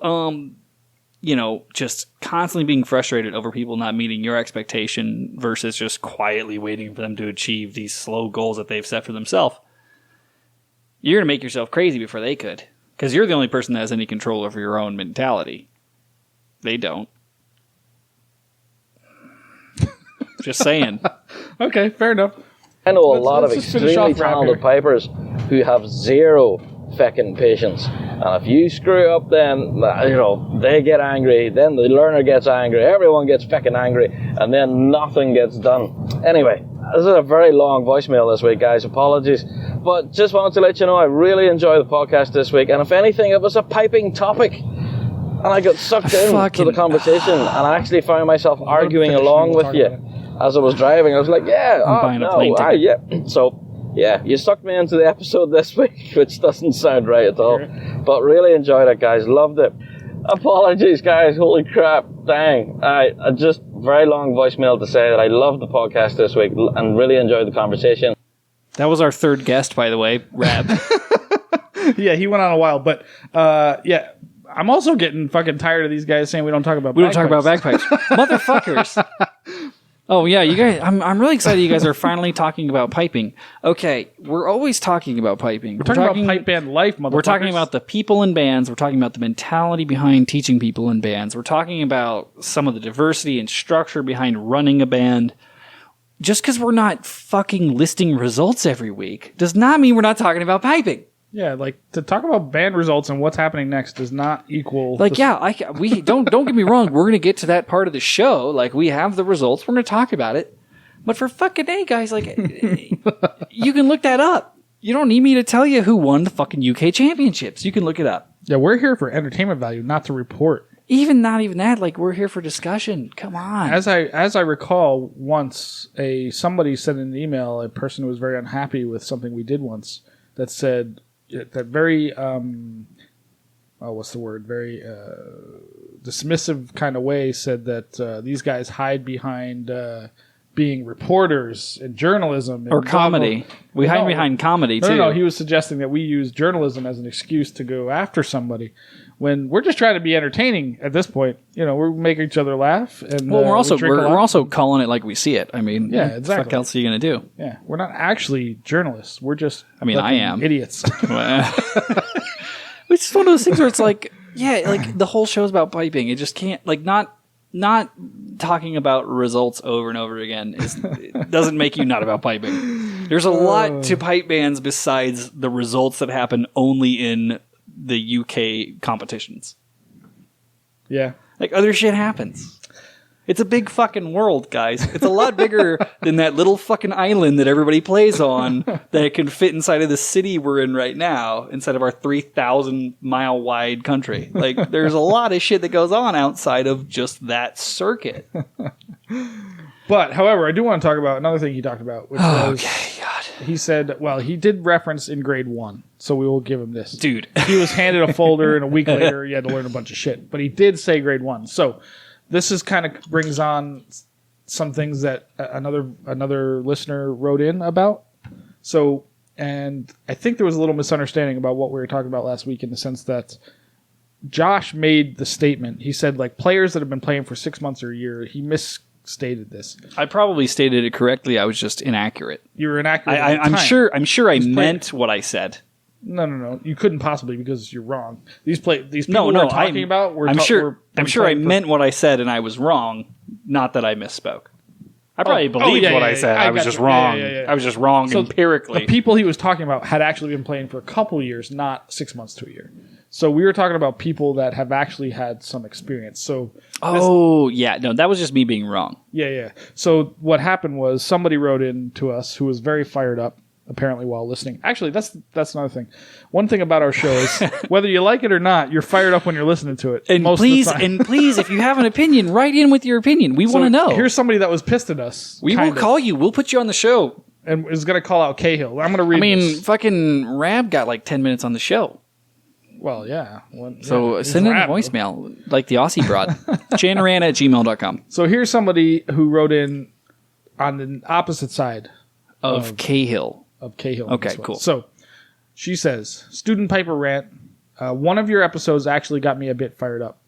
Speaker 1: just constantly being frustrated over people not meeting your expectation versus just quietly waiting for them to achieve these slow goals that they've set for themselves. You're going to make yourself crazy before they could, because you're the only person that has any control over your own mentality. They don't. Just saying.
Speaker 2: Okay, fair enough.
Speaker 4: I know a
Speaker 2: Let's-
Speaker 4: lot of
Speaker 2: let's just finish
Speaker 4: extremely
Speaker 2: off rap
Speaker 4: talented
Speaker 2: here.
Speaker 4: pipers who have zero feckin' patience. And if you screw up, then, they get angry, then the learner gets angry, everyone gets feckin' angry, and then nothing gets done. Anyway, this is a very long voicemail this week, guys. Apologies. But just wanted to let you know I really enjoyed the podcast this week. And if anything, it was a piping topic. And I got sucked into the conversation, and I actually found myself arguing
Speaker 2: finish,
Speaker 4: along
Speaker 2: we'll
Speaker 4: with
Speaker 2: talk
Speaker 4: you.
Speaker 2: about
Speaker 4: As I was driving, I was like, yeah,
Speaker 1: buying a plane ticket.
Speaker 4: yeah. So, yeah, you sucked me into the episode this week, which doesn't sound right at all. But really enjoyed it, guys. Loved it. Apologies, guys. Holy crap. Dang. I just very long voicemail to say that I loved the podcast this week and really enjoyed the conversation.
Speaker 1: That was our third guest, by the way, Rab.
Speaker 2: Yeah, he went on a while, but yeah, I'm also getting fucking tired of these guys saying we don't talk about.
Speaker 1: We don't talk about bagpipes, motherfuckers. Oh yeah, you guys. I'm really excited. You guys are finally talking about piping. Okay, we're always talking about piping.
Speaker 2: We're talking about pipe band life, motherfuckers.
Speaker 1: We're talking about the people in bands. We're talking about the mentality behind teaching people in bands. We're talking about some of the diversity and structure behind running a band. Just because we're not fucking listing results every week does not mean we're not talking about piping.
Speaker 2: Yeah, like to talk about band results and what's happening next does not equal.
Speaker 1: Like, yeah, we don't get me wrong. We're gonna get to that part of the show. Like, we have the results. We're gonna talk about it. But for fucking A, guys, like, you can look that up. You don't need me to tell you who won the fucking UK championships. You can look it up.
Speaker 2: Yeah, we're here for entertainment value, not to report.
Speaker 1: Not even that. Like, we're here for discussion. Come on.
Speaker 2: As I recall, once somebody sent an email, a person who was very unhappy with something we did once that said that very what's the word? Very dismissive kind of way said that these guys hide behind being reporters in journalism
Speaker 1: or comedy. We hide behind comedy too.
Speaker 2: No, he was suggesting that we use journalism as an excuse to go after somebody when we're just trying to be entertaining at this point. We're making each other laugh. And
Speaker 1: Well, we're
Speaker 2: we
Speaker 1: also calling it like we see it. I mean,
Speaker 2: Yeah,
Speaker 1: What the
Speaker 2: exactly.
Speaker 1: fuck else are you gonna do?
Speaker 2: Yeah, we're not actually journalists. We're just.
Speaker 1: I mean, I
Speaker 2: fucking
Speaker 1: am.
Speaker 2: idiots.
Speaker 1: It's just one of those things where it's like, yeah, like the whole show's about piping. It just can't, like, not talking about results over and over again it doesn't make you not about piping. There's a lot to pipe bands besides the results that happen only in the UK competitions.
Speaker 2: Yeah.
Speaker 1: Like, other shit happens. It's a big fucking world, guys. It's a lot bigger than that little fucking island that everybody plays on that can fit inside of the city we're in right now, instead of our 3,000 mile wide country. Like, there's a lot of shit that goes on outside of just that circuit.
Speaker 2: But, however, I do want to talk about another thing he talked about, which was
Speaker 1: God.
Speaker 2: he said, well, he did reference in grade 1, so we will give him this.
Speaker 1: Dude.
Speaker 2: He was handed a folder, and a week later he had to learn a bunch of shit. But he did say grade 1. So this is kind of brings on some things that another listener wrote in about. So, and I think there was a little misunderstanding about what we were talking about last week, in the sense that Josh made the statement. He said, like, players that have been playing for 6 months or a year, he misstated this.
Speaker 1: I probably stated it correctly. I was just inaccurate.
Speaker 2: You were inaccurate. at the
Speaker 1: I'm
Speaker 2: time.
Speaker 1: sure I meant what I said.
Speaker 2: No. You couldn't possibly because you're wrong. These people
Speaker 1: No,
Speaker 2: we're talking about,
Speaker 1: I'm sure I meant what I said and I was wrong. Not that I misspoke. I probably believed what I said. I was just wrong. I was just wrong empirically.
Speaker 2: The people he was talking about had actually been playing for a couple years, not 6 months to a year. So we were talking about people that have actually had some experience. So
Speaker 1: that was just me being wrong.
Speaker 2: yeah. So what happened was somebody wrote in to us who was very fired up, apparently while listening. Actually, that's another thing. One thing about our show is whether you like it or not, you're fired up when you're listening to it.
Speaker 1: And
Speaker 2: most
Speaker 1: please,
Speaker 2: of the time.
Speaker 1: if you have an opinion, write in with your opinion. We want to know.
Speaker 2: Here's somebody that was pissed at us.
Speaker 1: We will call you. We'll put you on the show.
Speaker 2: And is going to call out Cahill. I'm going to read.
Speaker 1: I mean,
Speaker 2: this.
Speaker 1: fucking Rab got like 10 minutes on the show.
Speaker 2: Well, yeah.
Speaker 1: So send in a voicemail like the Aussie broad. Chanarana@gmail.com.
Speaker 2: So here's somebody who wrote in on the opposite side
Speaker 1: Of Cahill.
Speaker 2: of Cahill.
Speaker 1: Okay, cool.
Speaker 2: So she says, Student Piper rant. One of your episodes actually got me a bit fired up.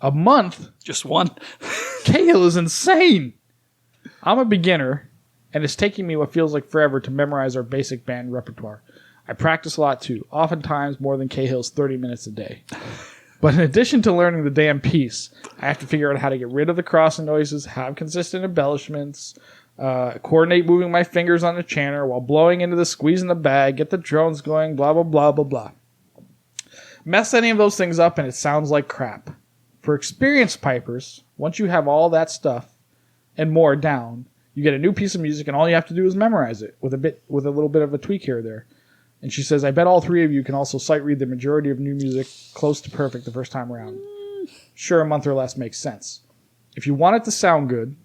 Speaker 2: A month?
Speaker 1: Just one.
Speaker 2: Cahill is insane. I'm a beginner, and it's taking me what feels like forever to memorize our basic band repertoire. I practice a lot too, oftentimes more than Cahill's 30 minutes a day. But in addition to learning the damn piece, I have to figure out how to get rid of the crossing noises, have consistent embellishments, coordinate moving my fingers on the chanter while blowing into the squeeze in the bag, get the drones going, blah, blah, blah, blah, blah. Mess any of those things up and it sounds like crap. For experienced pipers, once you have all that stuff and more down, you get a new piece of music and all you have to do is memorize it with a little bit of a tweak here or there. And she says, I bet all three of you can also sight read the majority of new music close to perfect the first time around. Sure, a month or less makes sense. If you want it to sound good,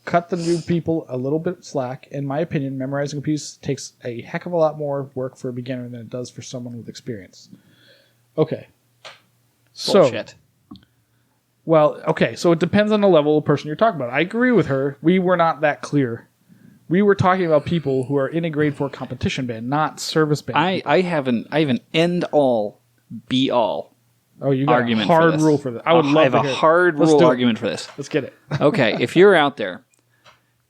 Speaker 2: cut the new people a little bit slack. In my opinion, memorizing a piece takes a heck of a lot more work for a beginner than it does for someone with experience. Okay.
Speaker 1: Bullshit.
Speaker 2: So it depends on the level of person you're talking about. I agree with her. We were not that clear. We were talking about people who are in a grade 4 competition band, not service band.
Speaker 1: I have an end all, be all.
Speaker 2: Oh, you got
Speaker 1: argument
Speaker 2: a hard
Speaker 1: for this.
Speaker 2: rule for this. I would love to
Speaker 1: I have
Speaker 2: hear
Speaker 1: a
Speaker 2: it.
Speaker 1: hard
Speaker 2: Let's
Speaker 1: rule
Speaker 2: do it.
Speaker 1: argument for this.
Speaker 2: Let's get it.
Speaker 1: Okay, if you're out there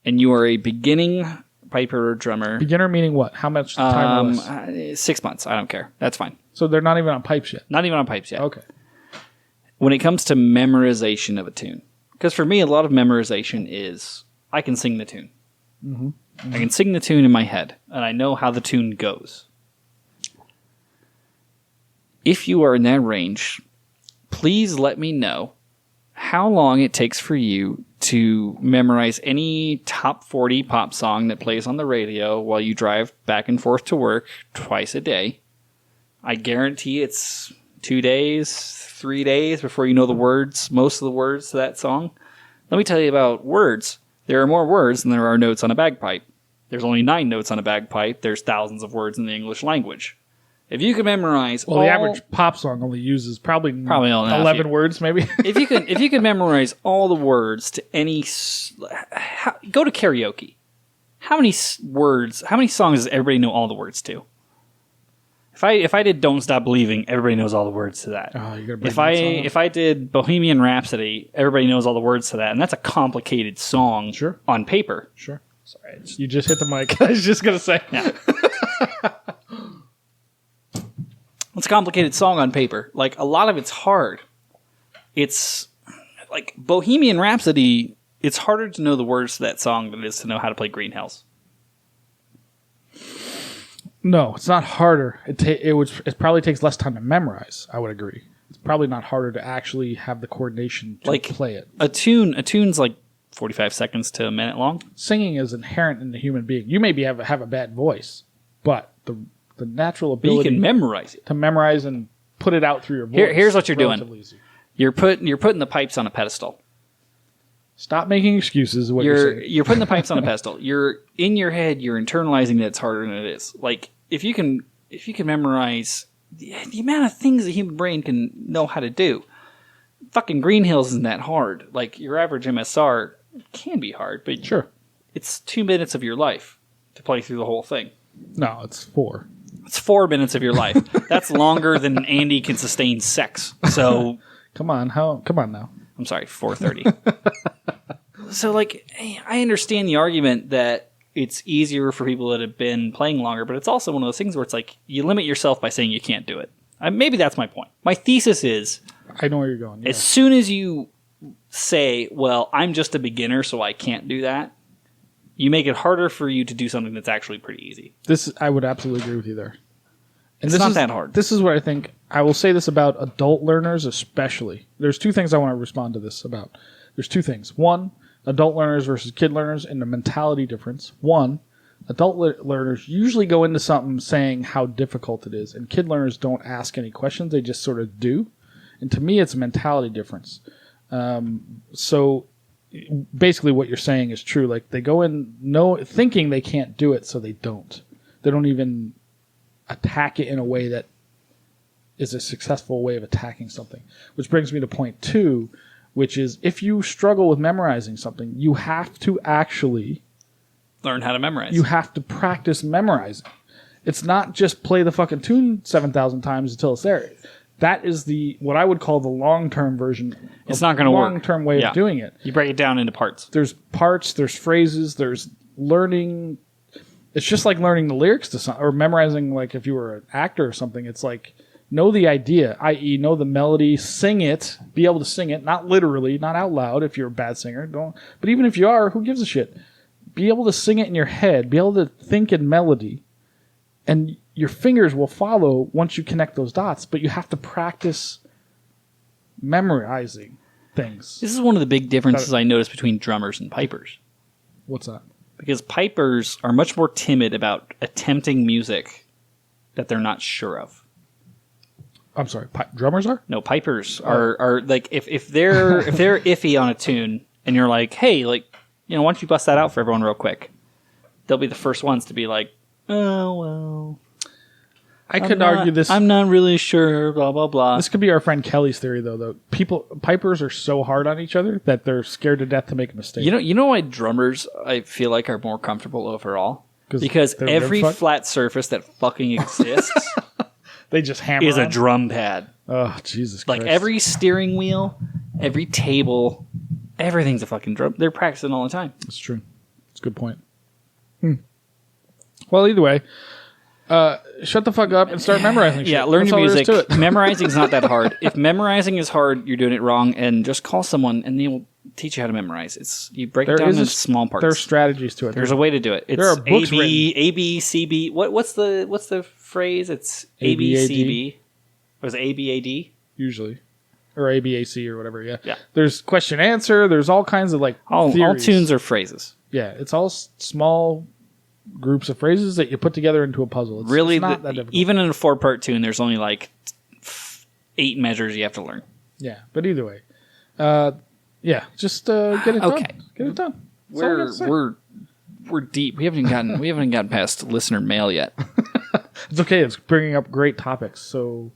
Speaker 1: and you are a beginning piper or drummer,
Speaker 2: Beginner meaning what? How much time or less?
Speaker 1: 6 months, I don't care. That's fine.
Speaker 2: So they're not even on pipes yet.
Speaker 1: Not even on pipes yet.
Speaker 2: Okay.
Speaker 1: When it comes to memorization of a tune, because for me, a lot of memorization is I can sing the tune. Mm-hmm. I can sing the tune in my head, and I know how the tune goes. If you are in that range, please let me know how long it takes for you to memorize any top 40 pop song that plays on the radio while you drive back and forth to work twice a day. I guarantee it's 2 days, 3 days before you know the words, most of the words to that song. Let me tell you about words. There are more words than there are notes on a bagpipe. There's only 9 notes on a bagpipe. There's thousands of words in the English language. If you can memorize
Speaker 2: the average pop song only uses probably 11 words, maybe.
Speaker 1: if you can memorize all the words to any, go to karaoke. How many songs does everybody know all the words to? If I did "Don't Stop Believing," everybody knows all the words to that.
Speaker 2: Oh, you're gonna bring
Speaker 1: if I did "Bohemian Rhapsody," everybody knows all the words to that, and that's a complicated song.
Speaker 2: Sure.
Speaker 1: On paper.
Speaker 2: Sure. Sorry, you just hit the mic. I was just gonna say.
Speaker 1: Yeah. It's a complicated song on paper. Like, a lot of it's hard. It's like Bohemian Rhapsody. It's harder to know the words to that song than it is to know how to play Green Hills.
Speaker 2: No, it's not harder. It probably takes less time to memorize. I would agree. It's probably not harder to actually have the coordination to play it.
Speaker 1: A tune's like 45 seconds to a minute long.
Speaker 2: Singing is inherent in the human being. You maybe have a bad voice, but the natural ability
Speaker 1: But you can memorize it.
Speaker 2: to memorize and put it out through your voice.
Speaker 1: Here's what you're
Speaker 2: is
Speaker 1: doing.
Speaker 2: relatively easy.
Speaker 1: You're putting the pipes on a pedestal.
Speaker 2: Stop making excuses. Is what you're saying.
Speaker 1: You're putting the pipes on a pedestal. You're in your head. You're internalizing that it's harder than it is. Like, if you can memorize the amount of things the human brain can know how to do, fucking Green Hills isn't that hard. Like, your average MSR can be hard, but
Speaker 2: Sure.
Speaker 1: it's 2 minutes of your life to play through the whole thing.
Speaker 2: No, it's 4.
Speaker 1: It's 4 minutes of your life. That's longer than Andy can sustain sex. So
Speaker 2: Come on now.
Speaker 1: I'm sorry, 4:30. So, like, I understand the argument that it's easier for people that have been playing longer, but it's also one of those things where it's like you limit yourself by saying you can't do it. Maybe that's my point. My thesis is,
Speaker 2: I know where you're going. Yeah.
Speaker 1: as soon as you say, well, I'm just a beginner, so I can't do that, you make it harder for you to do something that's actually pretty easy.
Speaker 2: I would absolutely agree with you there. And
Speaker 1: It's not that hard.
Speaker 2: This is what I think. I will say this about adult learners especially. There's 2 things I want to respond to this about. There's 2 things. One, adult learners versus kid learners and the mentality difference. One, adult learners usually go into something saying how difficult it is, and kid learners don't ask any questions. They just sort of do. And to me, it's a mentality difference. So basically what you're saying is true. Like, they go in thinking they can't do it, so they don't. They don't even attack it in a way that is a successful way of attacking something. Which brings me to point 2, which is if you struggle with memorizing something, you have to actually
Speaker 1: Learn how to memorize.
Speaker 2: you have to practice memorizing. It's not just play the fucking tune 7,000 times until it's there. That is what I would call the long-term version.
Speaker 1: It's not going to work.
Speaker 2: Long-term way
Speaker 1: Yeah.
Speaker 2: of doing it.
Speaker 1: You break it down into parts.
Speaker 2: There's parts, there's phrases, there's learning. It's just like learning the lyrics to something, or memorizing, like if you were an actor or something. It's like, know the idea, i.e. know the melody, sing it, be able to sing it, not literally, not out loud if you're a bad singer. But even if you are, who gives a shit? Be able to sing it in your head, be able to think in melody, and your fingers will follow once you connect those dots, but you have to practice memorizing things.
Speaker 1: This is one of the big differences I noticed between drummers and pipers.
Speaker 2: What's that?
Speaker 1: Because pipers are much more timid about attempting music that they're not sure of.
Speaker 2: I'm sorry, drummers are?
Speaker 1: No, pipers are like if they're iffy on a tune and you're like, hey, like, why don't you bust that out for everyone real quick? They'll be the first ones to be like, oh well.
Speaker 2: I could argue this.
Speaker 1: I'm not really sure. Blah blah blah.
Speaker 2: This could be our friend Kelly's theory, though. Pipers are so hard on each other that they're scared to death to make a mistake.
Speaker 1: You know why drummers I feel like are more comfortable overall? Because
Speaker 2: they're
Speaker 1: every
Speaker 2: never fucked?
Speaker 1: flat surface that fucking exists
Speaker 2: They just hammer
Speaker 1: is a
Speaker 2: on.
Speaker 1: drum pad.
Speaker 2: Oh, Jesus
Speaker 1: Like
Speaker 2: Christ.
Speaker 1: every steering wheel, every table, everything's a fucking drum. They're practicing all the time.
Speaker 2: That's true. That's a good point. Well, either way, shut the fuck up and start memorizing shit.
Speaker 1: Yeah, learn
Speaker 2: That's
Speaker 1: your
Speaker 2: all there is
Speaker 1: music.
Speaker 2: to it.
Speaker 1: Memorizing is not that hard. If memorizing is hard, you're doing it wrong. And just call someone, and they will teach you how to memorize. You break it down into small parts.
Speaker 2: There are strategies to it.
Speaker 1: There's a way to do it. It's
Speaker 2: There are books
Speaker 1: A B C B. What's the phrase? It's A B C B. Was it A B A D?
Speaker 2: Usually. Or ABAC or whatever, yeah.
Speaker 1: Yeah.
Speaker 2: There's question answer. There's all kinds of
Speaker 1: All
Speaker 2: theories.
Speaker 1: tunes are phrases.
Speaker 2: Yeah, it's all small groups of phrases that you put together into a puzzle. It's
Speaker 1: Really,
Speaker 2: not that difficult.
Speaker 1: even in a 4-part tune, there's only like 8 measures you have to learn.
Speaker 2: Yeah, but either way. Just get it
Speaker 1: Okay.
Speaker 2: done. Get it done. That's all I gotta say.
Speaker 1: We're deep. We haven't even gotten past listener mail yet.
Speaker 2: It's okay. It's bringing up great topics. So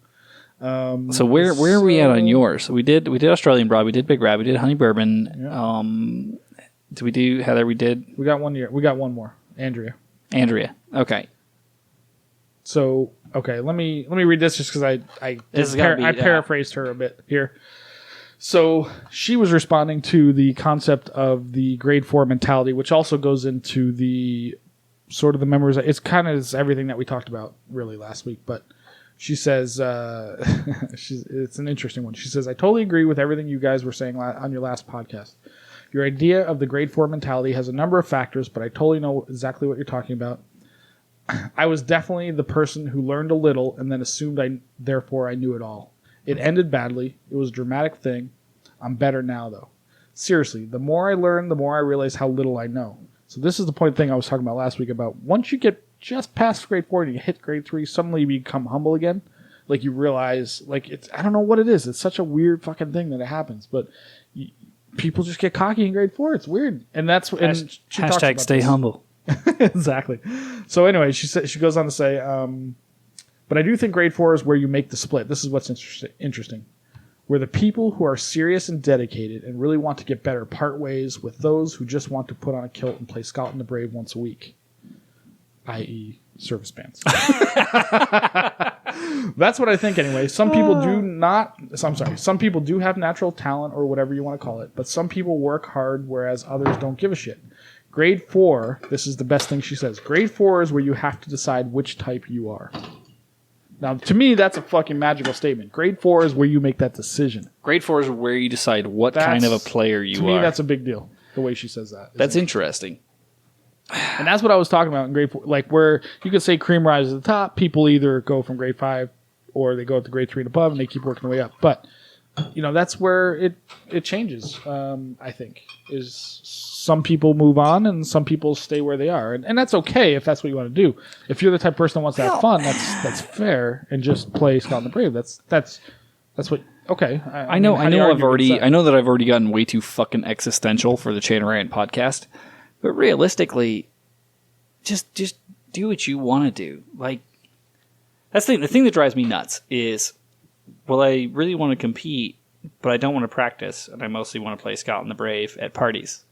Speaker 1: So where are we at on yours? So we did Australian Broad, we did Big Rat, we did Honey Bourbon.
Speaker 2: Yeah.
Speaker 1: Did we do Heather? We did
Speaker 2: we got one more. Andrea.
Speaker 1: Okay.
Speaker 2: So let me read this just because I
Speaker 1: This has gotta be,
Speaker 2: paraphrased her a bit here. So she was responding to the concept of the grade 4 mentality, which also goes into the sort of the memories. It's kind of everything that we talked about really last week, but she says it's an interesting one. She says, I totally agree with everything you guys were saying on your last podcast. Your idea of the grade 4 mentality has a number of factors, but I totally know exactly what you're talking about. I was definitely the person who learned a little and then assumed therefore I knew it all. It ended badly. It was a dramatic thing. I'm better now, though. Seriously, the more I learn, the more I realize how little I know. So this is the point thing I was talking about last week about once you get just past grade 4 and you hit grade 3, suddenly you become humble again. Like you realize, I don't know what it is. It's such a weird fucking thing that it happens, but people just get cocky in grade 4. It's weird, and that's and she talks about
Speaker 1: stay
Speaker 2: this.
Speaker 1: humble.
Speaker 2: Exactly. So anyway, she goes on to say, but I do think grade 4 is where you make the split. This is what's interesting. Where the people who are serious and dedicated and really want to get better part ways with those who just want to put on a kilt and play Scout and the Brave once a week, i.e. service bands. That's what I think anyway. Some people do not. I'm sorry. Some people do have natural talent or whatever you want to call it, but some people work hard, whereas others don't give a shit. Grade 4. This is the best thing she says. Grade 4 is where you have to decide which type you are. Now, to me, that's a fucking magical statement. Grade 4 is where you make that decision.
Speaker 1: Grade 4 is where you decide what kind of a player you are.
Speaker 2: To me, that's a big deal. The way she says that.
Speaker 1: That's interesting.
Speaker 2: And that's what I was talking about in grade 4. Like, where you could say cream rises to the top, people either go from grade 5 or they go to grade 3 and above, and they keep working their way up. But, that's where it changes, I think, is some people move on and some people stay where they are. And that's okay if that's what you want to do. If you're the type of person that wants to have fun, that's fair, and just play Scott and the Brave. That's what... Okay.
Speaker 1: I know that I've already gotten way too fucking existential for the Chain Rant podcast. But realistically, just do what you want to do. Like, that's the thing that drives me nuts is, well, I really want to compete, but I don't want to practice, and I mostly want to play Scott and the Brave at parties.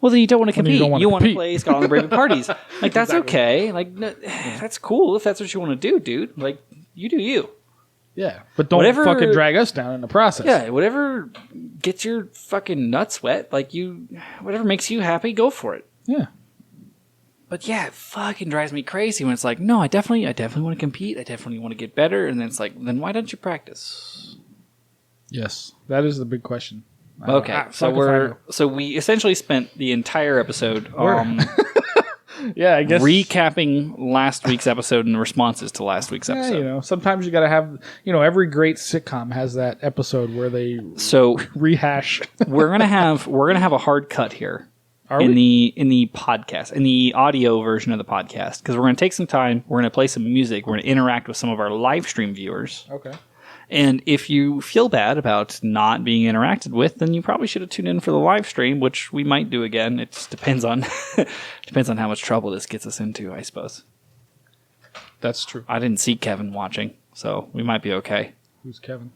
Speaker 1: Well, then you don't want to compete. You want to play Scott and the Brave at parties. Like, that's okay. Like, that's cool if that's what you want to do, dude. Like, you do you.
Speaker 2: Yeah, but don't fucking drag us down in the process.
Speaker 1: Yeah, whatever gets your fucking nuts wet, like whatever makes you happy, go for it.
Speaker 2: Yeah.
Speaker 1: But yeah, it fucking drives me crazy when it's like, no, I definitely want to compete. I definitely want to get better. And then it's like, then why don't you practice?
Speaker 2: Yes, that is the big question.
Speaker 1: Okay, so we essentially spent the entire episode
Speaker 2: yeah, I guess
Speaker 1: recapping last week's episode and responses to last week's episode.
Speaker 2: Yeah, sometimes you got to have, every great sitcom has that episode where they rehash.
Speaker 1: we're gonna have a hard cut here in the podcast, in the audio version of the podcast, because we're gonna take some time. We're gonna play some music. We're gonna interact with some of our live stream viewers.
Speaker 2: Okay.
Speaker 1: And if you feel bad about not being interacted with, then you probably should have tuned in for the live stream, which we might do again. It just depends on how much trouble this gets us into, I suppose.
Speaker 2: That's true.
Speaker 1: I didn't see Kevin watching, so we might be okay.
Speaker 2: Who's Kevin?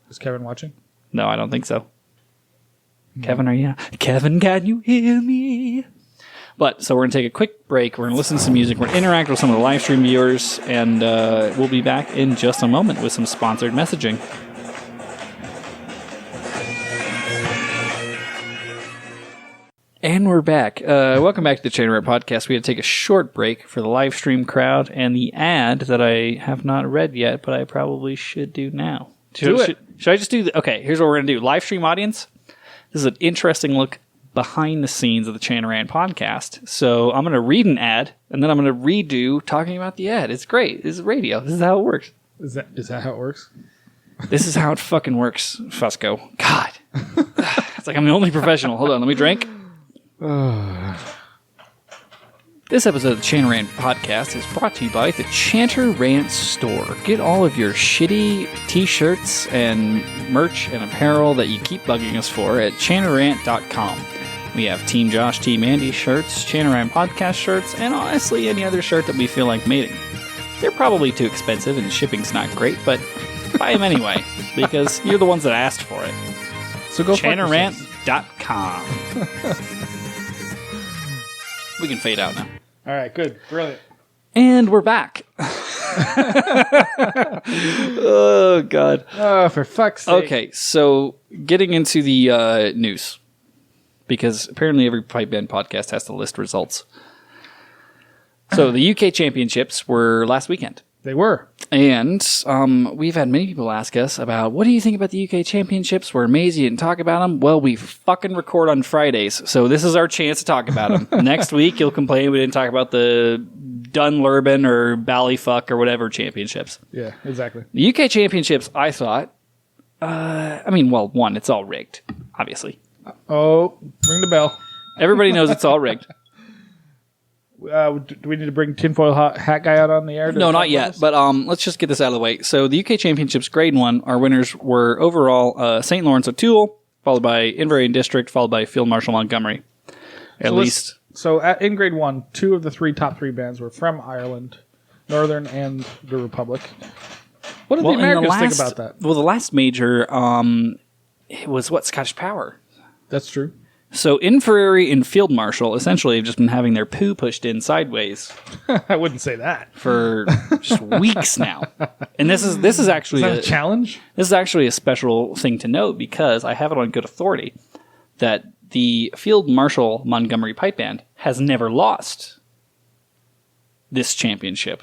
Speaker 2: Is Kevin watching?
Speaker 1: No, I don't think so. Kevin, are you? Kevin, can you hear me? But, so we're going to take a quick break. We're going to listen to some music. We're going to interact with some of the live stream viewers. And we'll be back in just a moment with some sponsored messaging. And we're back. Welcome back to the Chain Rant Podcast. We had to take a short break for the live stream crowd and the ad that I have not read yet, but I probably should do now. Should I just do... Okay, here's what we're going to do. Live stream audience, this is an interesting look behind the scenes of the Chain Rant Podcast. So I'm going to read an ad, and then I'm going to redo talking about the ad. It's great. This is radio. This is how it works.
Speaker 2: Is that how it works?
Speaker 1: This is how it fucking works, Fusco. God. It's like I'm the only professional. Hold on, let me drink. This episode of the Chain Rant Podcast is brought to you by the Chanter Rant Store. Get all of your shitty t-shirts and merch and apparel that you keep bugging us for at chanterrant.com. We have Team Josh, Team Andy shirts, Chain Rant Podcast shirts, and honestly any other shirt that we feel like mating. They're probably too expensive and shipping's not great, but buy them anyway, because you're the ones that asked for it.
Speaker 2: So go
Speaker 1: chanterrant.com. We can fade out now.
Speaker 2: All right, good. Brilliant.
Speaker 1: And we're back. Oh, God.
Speaker 2: Oh, for fuck's sake.
Speaker 1: Okay, so getting into the news, because apparently every Pipe Band podcast has to list results. So the UK Championships were last weekend.
Speaker 2: They were.
Speaker 1: And we've had many people ask us about, what do you think about the UK Championships? We're amazed you didn't talk about them. Well, we fucking record on Fridays, so this is our chance to talk about them. Next week, you'll complain we didn't talk about the Dunlurban or Ballyfuck or whatever championships.
Speaker 2: Yeah, exactly.
Speaker 1: The UK Championships, I thought, one, it's all rigged, obviously.
Speaker 2: Oh, ring the bell.
Speaker 1: Everybody knows it's all rigged.
Speaker 2: Do we need to bring tinfoil hat guy out on the air?
Speaker 1: No, not yet. But let's just get this out of the way. So the UK Championships Grade 1, our winners were overall St. Lawrence O'Toole, followed by Inveraray District, followed by Field Marshal Montgomery.
Speaker 2: In Grade 1, 2 of the top three bands were from Ireland, Northern and the Republic. What did the Americans think about that?
Speaker 1: Well, the last major, it was Scottish Power.
Speaker 2: That's true.
Speaker 1: So Infirmary and Field Marshal essentially have just been having their poo pushed in sideways
Speaker 2: I wouldn't say that.
Speaker 1: for just weeks now. And this is actually
Speaker 2: Is that a challenge?
Speaker 1: This is actually a special thing to note because I have it on good authority that the Field Marshal Montgomery Pipe Band has never lost this championship.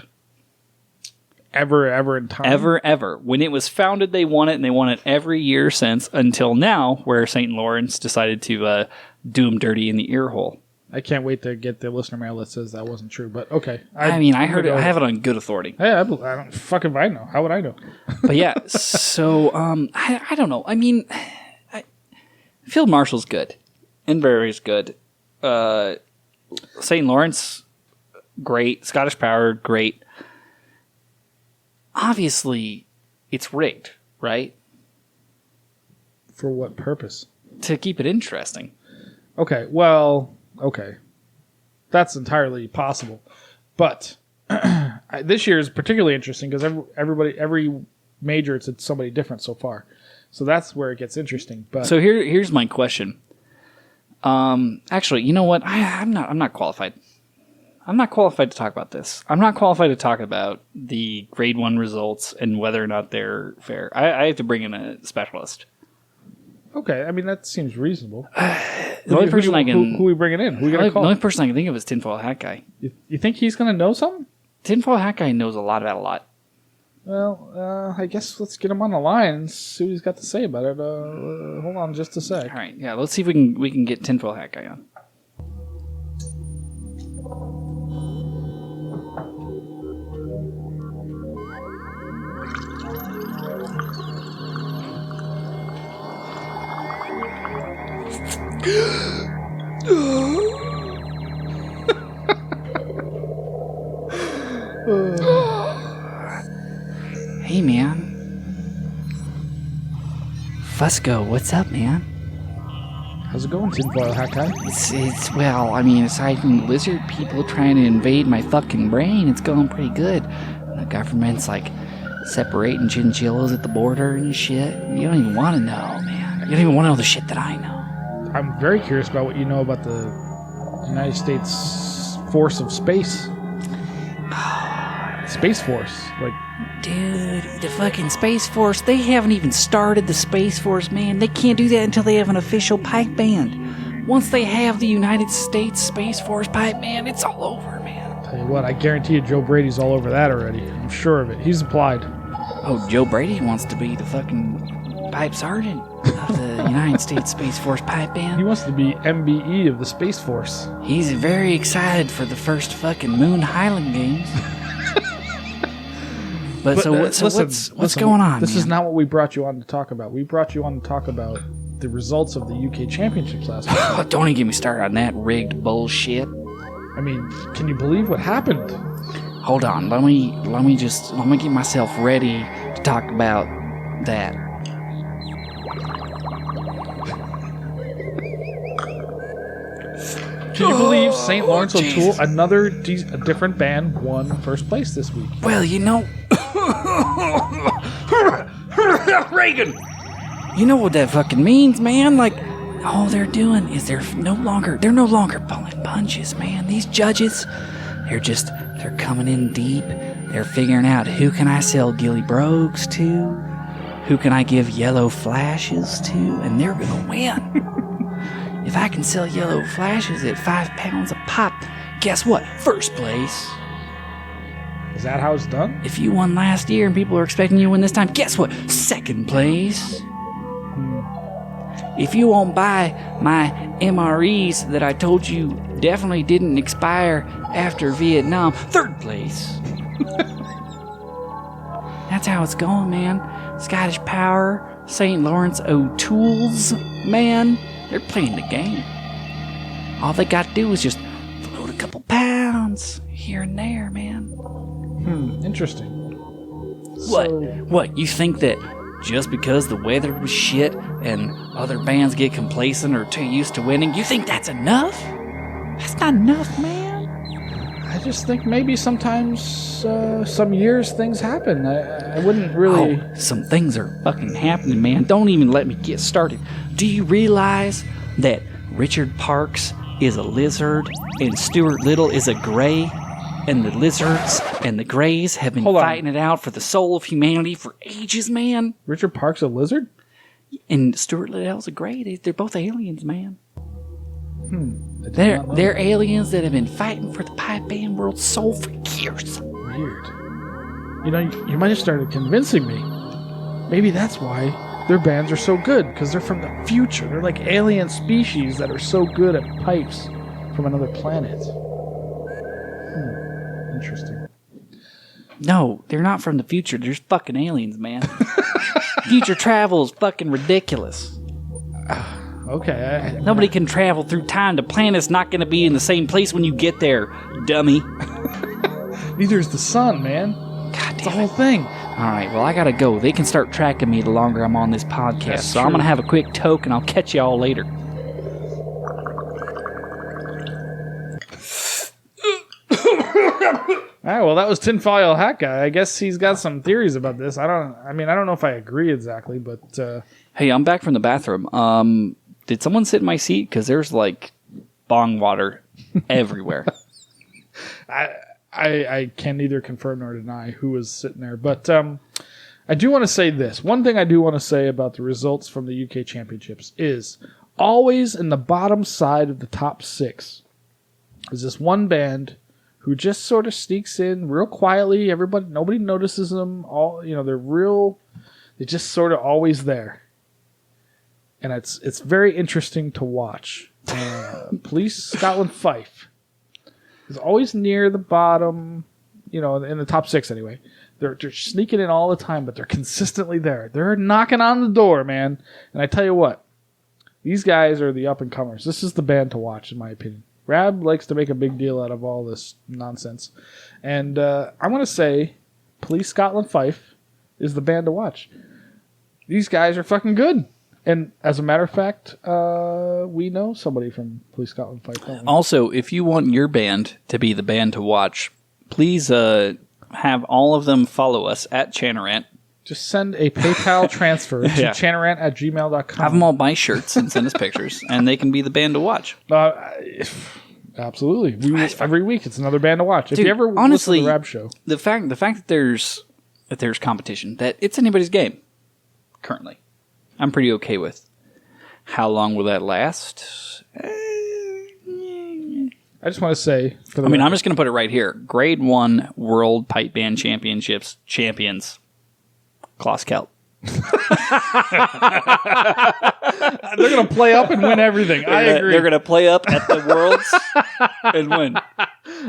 Speaker 2: Ever in time?
Speaker 1: Ever. When it was founded, they won it, and they won it every year since, until now, where St. Lawrence decided to do them dirty in the ear hole.
Speaker 2: I can't wait to get the listener mail that says that wasn't true, but okay.
Speaker 1: I heard it. I have it on good authority.
Speaker 2: Hey, I don't fucking if I know. How would I know?
Speaker 1: But yeah, so I don't know. I mean, Field Marshal's good. Inverrary's good. St. Lawrence, great. Scottish Power, great. Obviously, it's rigged, right?
Speaker 2: For what purpose?
Speaker 1: To keep it interesting.
Speaker 2: Okay, well, okay. That's entirely possible. But this year is particularly interesting because every major, it's somebody different so far. So that's where it gets interesting. But
Speaker 1: So here's my question. Actually, you know what? I'm not qualified. I'm not qualified to talk about this. I'm not qualified to talk about the grade 1 results and whether or not they're fair. I have to bring in a specialist.
Speaker 2: okay, I mean, that seems reasonable.
Speaker 1: The only person I can...
Speaker 2: Who we bringing in? Who we
Speaker 1: The
Speaker 2: going to call?
Speaker 1: only person I can think of is Tinfoil Hat Guy.
Speaker 2: You think he's going to know something?
Speaker 1: Tinfoil Hat Guy knows a lot about a lot.
Speaker 2: Well, I guess let's get him on the line and see what he's got to say about it. Hold on just a sec.
Speaker 1: All right, yeah, let's see if we can get Tinfoil Hat Guy on. Hey, man. Fusco, what's up, man?
Speaker 2: How's it going, Tinfoil Hat Guy?
Speaker 1: It's well, I mean, aside from lizard people trying to invade my fucking brain, it's going pretty good. The government's like separating chinchillas at the border and shit. You don't even want to know, man. You don't even want to know the shit that I know.
Speaker 2: I'm very curious about what you know about the United States Force of Space. Space Force. Like,
Speaker 1: Dude, the fucking Space Force, they haven't even started the Space Force, man. They can't do that until they have an official pipe band. Once they have the United States Space Force pipe band, it's all over, man.
Speaker 2: tell you what, I guarantee you Joe Brady's all over that already. I'm sure of it. He's applied.
Speaker 1: Oh, Joe Brady wants to be the fucking pipe sergeant of the United States Space Force pipe
Speaker 2: He
Speaker 1: band.
Speaker 2: wants to be MBE of the Space Force.
Speaker 1: He's very excited for the first fucking Moon Highland Games. But what's going on,
Speaker 2: This
Speaker 1: man?
Speaker 2: is not what we brought you on to talk about. We brought you on to talk about the results of the UK Championships last week.
Speaker 1: Oh, don't even get me started on that rigged bullshit.
Speaker 2: I mean, can you believe what happened?
Speaker 1: Hold on, let me get myself ready to talk about that.
Speaker 2: Can you believe St. Lawrence O'Toole,
Speaker 1: Jesus.
Speaker 2: another a different band, won first place this week?
Speaker 1: Well, you know, Reagan. You know what that fucking means, man? Like, all they're doing is they're no longer pulling punches, man. These judges, they're coming in deep. They're figuring out who can I sell Gilly Brogues to, who can I give yellow flashes to, and they're gonna win. If I can sell yellow flashes at £5 a pop, guess what? First place.
Speaker 2: Is that how it's done?
Speaker 1: If you won last year and people are expecting you to win this time, guess what? Second place. If you won't buy my MREs that I told you definitely didn't expire after Vietnam, third place. That's how it's going, man. Scottish Power, St. Lawrence O'Toole's, man, they're playing the game. All they got to do is just float a couple pounds here and there, man.
Speaker 2: Interesting.
Speaker 1: What?
Speaker 2: So,
Speaker 1: What? You think that just because the weather was shit and other bands get complacent or too used to winning, you think that's enough? That's not enough, man.
Speaker 2: I just think maybe sometimes, some years things happen. I wouldn't really...
Speaker 1: Oh, some things are fucking happening, man. Don't even let me get started. Do you realize that Richard Parks is a lizard, and Stuart Little is a gray, and the lizards and the grays have been
Speaker 2: Hold on.
Speaker 1: fighting it out for the soul of humanity for ages, man.
Speaker 2: Richard Park's a lizard?
Speaker 1: And Stuart Little's a gray. They're both aliens, man.
Speaker 2: I did
Speaker 1: They're
Speaker 2: not know
Speaker 1: they're aliens that have been fighting for the pipe band world's soul for years.
Speaker 2: that. Weird. You know, you might have started convincing me. Maybe that's why their bands are so good, because they're from the future. They're like alien species that are so good at pipes from another planet. Interesting.
Speaker 1: No, they're not from the future. They're just fucking aliens, man. Future travel is fucking ridiculous.
Speaker 2: Okay.
Speaker 1: Nobody can travel through time. The planet's not going to be in the same place when you get there, dummy.
Speaker 2: Neither is the sun, man.
Speaker 1: God
Speaker 2: It's the
Speaker 1: damn
Speaker 2: whole
Speaker 1: it.
Speaker 2: thing.
Speaker 1: All right, well, I got to go. They can start tracking me the longer I'm on this podcast.
Speaker 2: That's
Speaker 1: So I'm
Speaker 2: true.
Speaker 1: going to have a quick toke, and I'll catch you all later.
Speaker 2: All right, well, that was Tinfoil Hat Guy. I guess he's got some theories about this. I don't know if I agree exactly, but
Speaker 1: Hey, I'm back from the bathroom. Did someone sit in my seat? Because there's, like, bong water everywhere.
Speaker 2: I can neither confirm nor deny who was sitting there. But I do want to say this. One thing I do want to say about the results from the UK Championships is always in the bottom side of the top 6 is this one band who just sort of sneaks in real quietly. Nobody notices them. They're just sort of always there. And it's very interesting to watch. Police Scotland Fife is always near the bottom, in the top 6 anyway. They're sneaking in all the time, but they're consistently there. They're knocking on the door, man. And I tell you what, these guys are the up-and-comers. This is the band to watch, in my opinion. Rab likes to make a big deal out of all this nonsense. And I'm going to say Police Scotland Fife is the band to watch. These guys are fucking good. And as a matter of fact, we know somebody from Police Scotland Fife. Don't we?
Speaker 1: Also, if you want your band to be the band to watch, please have all of them follow us at Chanarant.
Speaker 2: Just send a PayPal transfer to
Speaker 1: Yeah.
Speaker 2: chanarant@gmail.com.
Speaker 1: Have them all buy shirts and send us pictures, and they can be the band to watch.
Speaker 2: Absolutely. Every week, it's another band to watch. If
Speaker 1: Dude,
Speaker 2: you ever
Speaker 1: honestly,
Speaker 2: listen to the Rab Show,
Speaker 1: The fact that there's competition, that it's anybody's game currently, I'm pretty okay with. How long will that last?
Speaker 2: I just want to say,
Speaker 1: I'm just going to put it right here. Grade 1 World Pipe Band Championships champions, Klaus Kelt.
Speaker 2: they're going to play up and win everything. I agree.
Speaker 1: They're going to play up at the Worlds and win.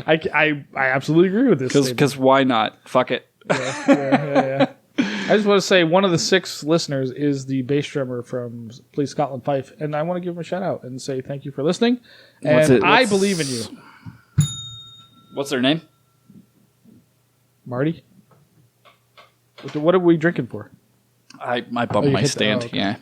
Speaker 2: I absolutely agree with this. statement.
Speaker 1: Because why not? Fuck it.
Speaker 2: Yeah. I just want to say one of the 6 listeners is the bass drummer from Police Scotland Fife, and I want to give him a shout out and say thank you for listening. And I believe in you,
Speaker 1: What's their name?
Speaker 2: Marty. What are we drinking for?
Speaker 1: I bumped
Speaker 2: you
Speaker 1: my
Speaker 2: hit the-
Speaker 1: stand.
Speaker 2: okay.
Speaker 1: Yeah,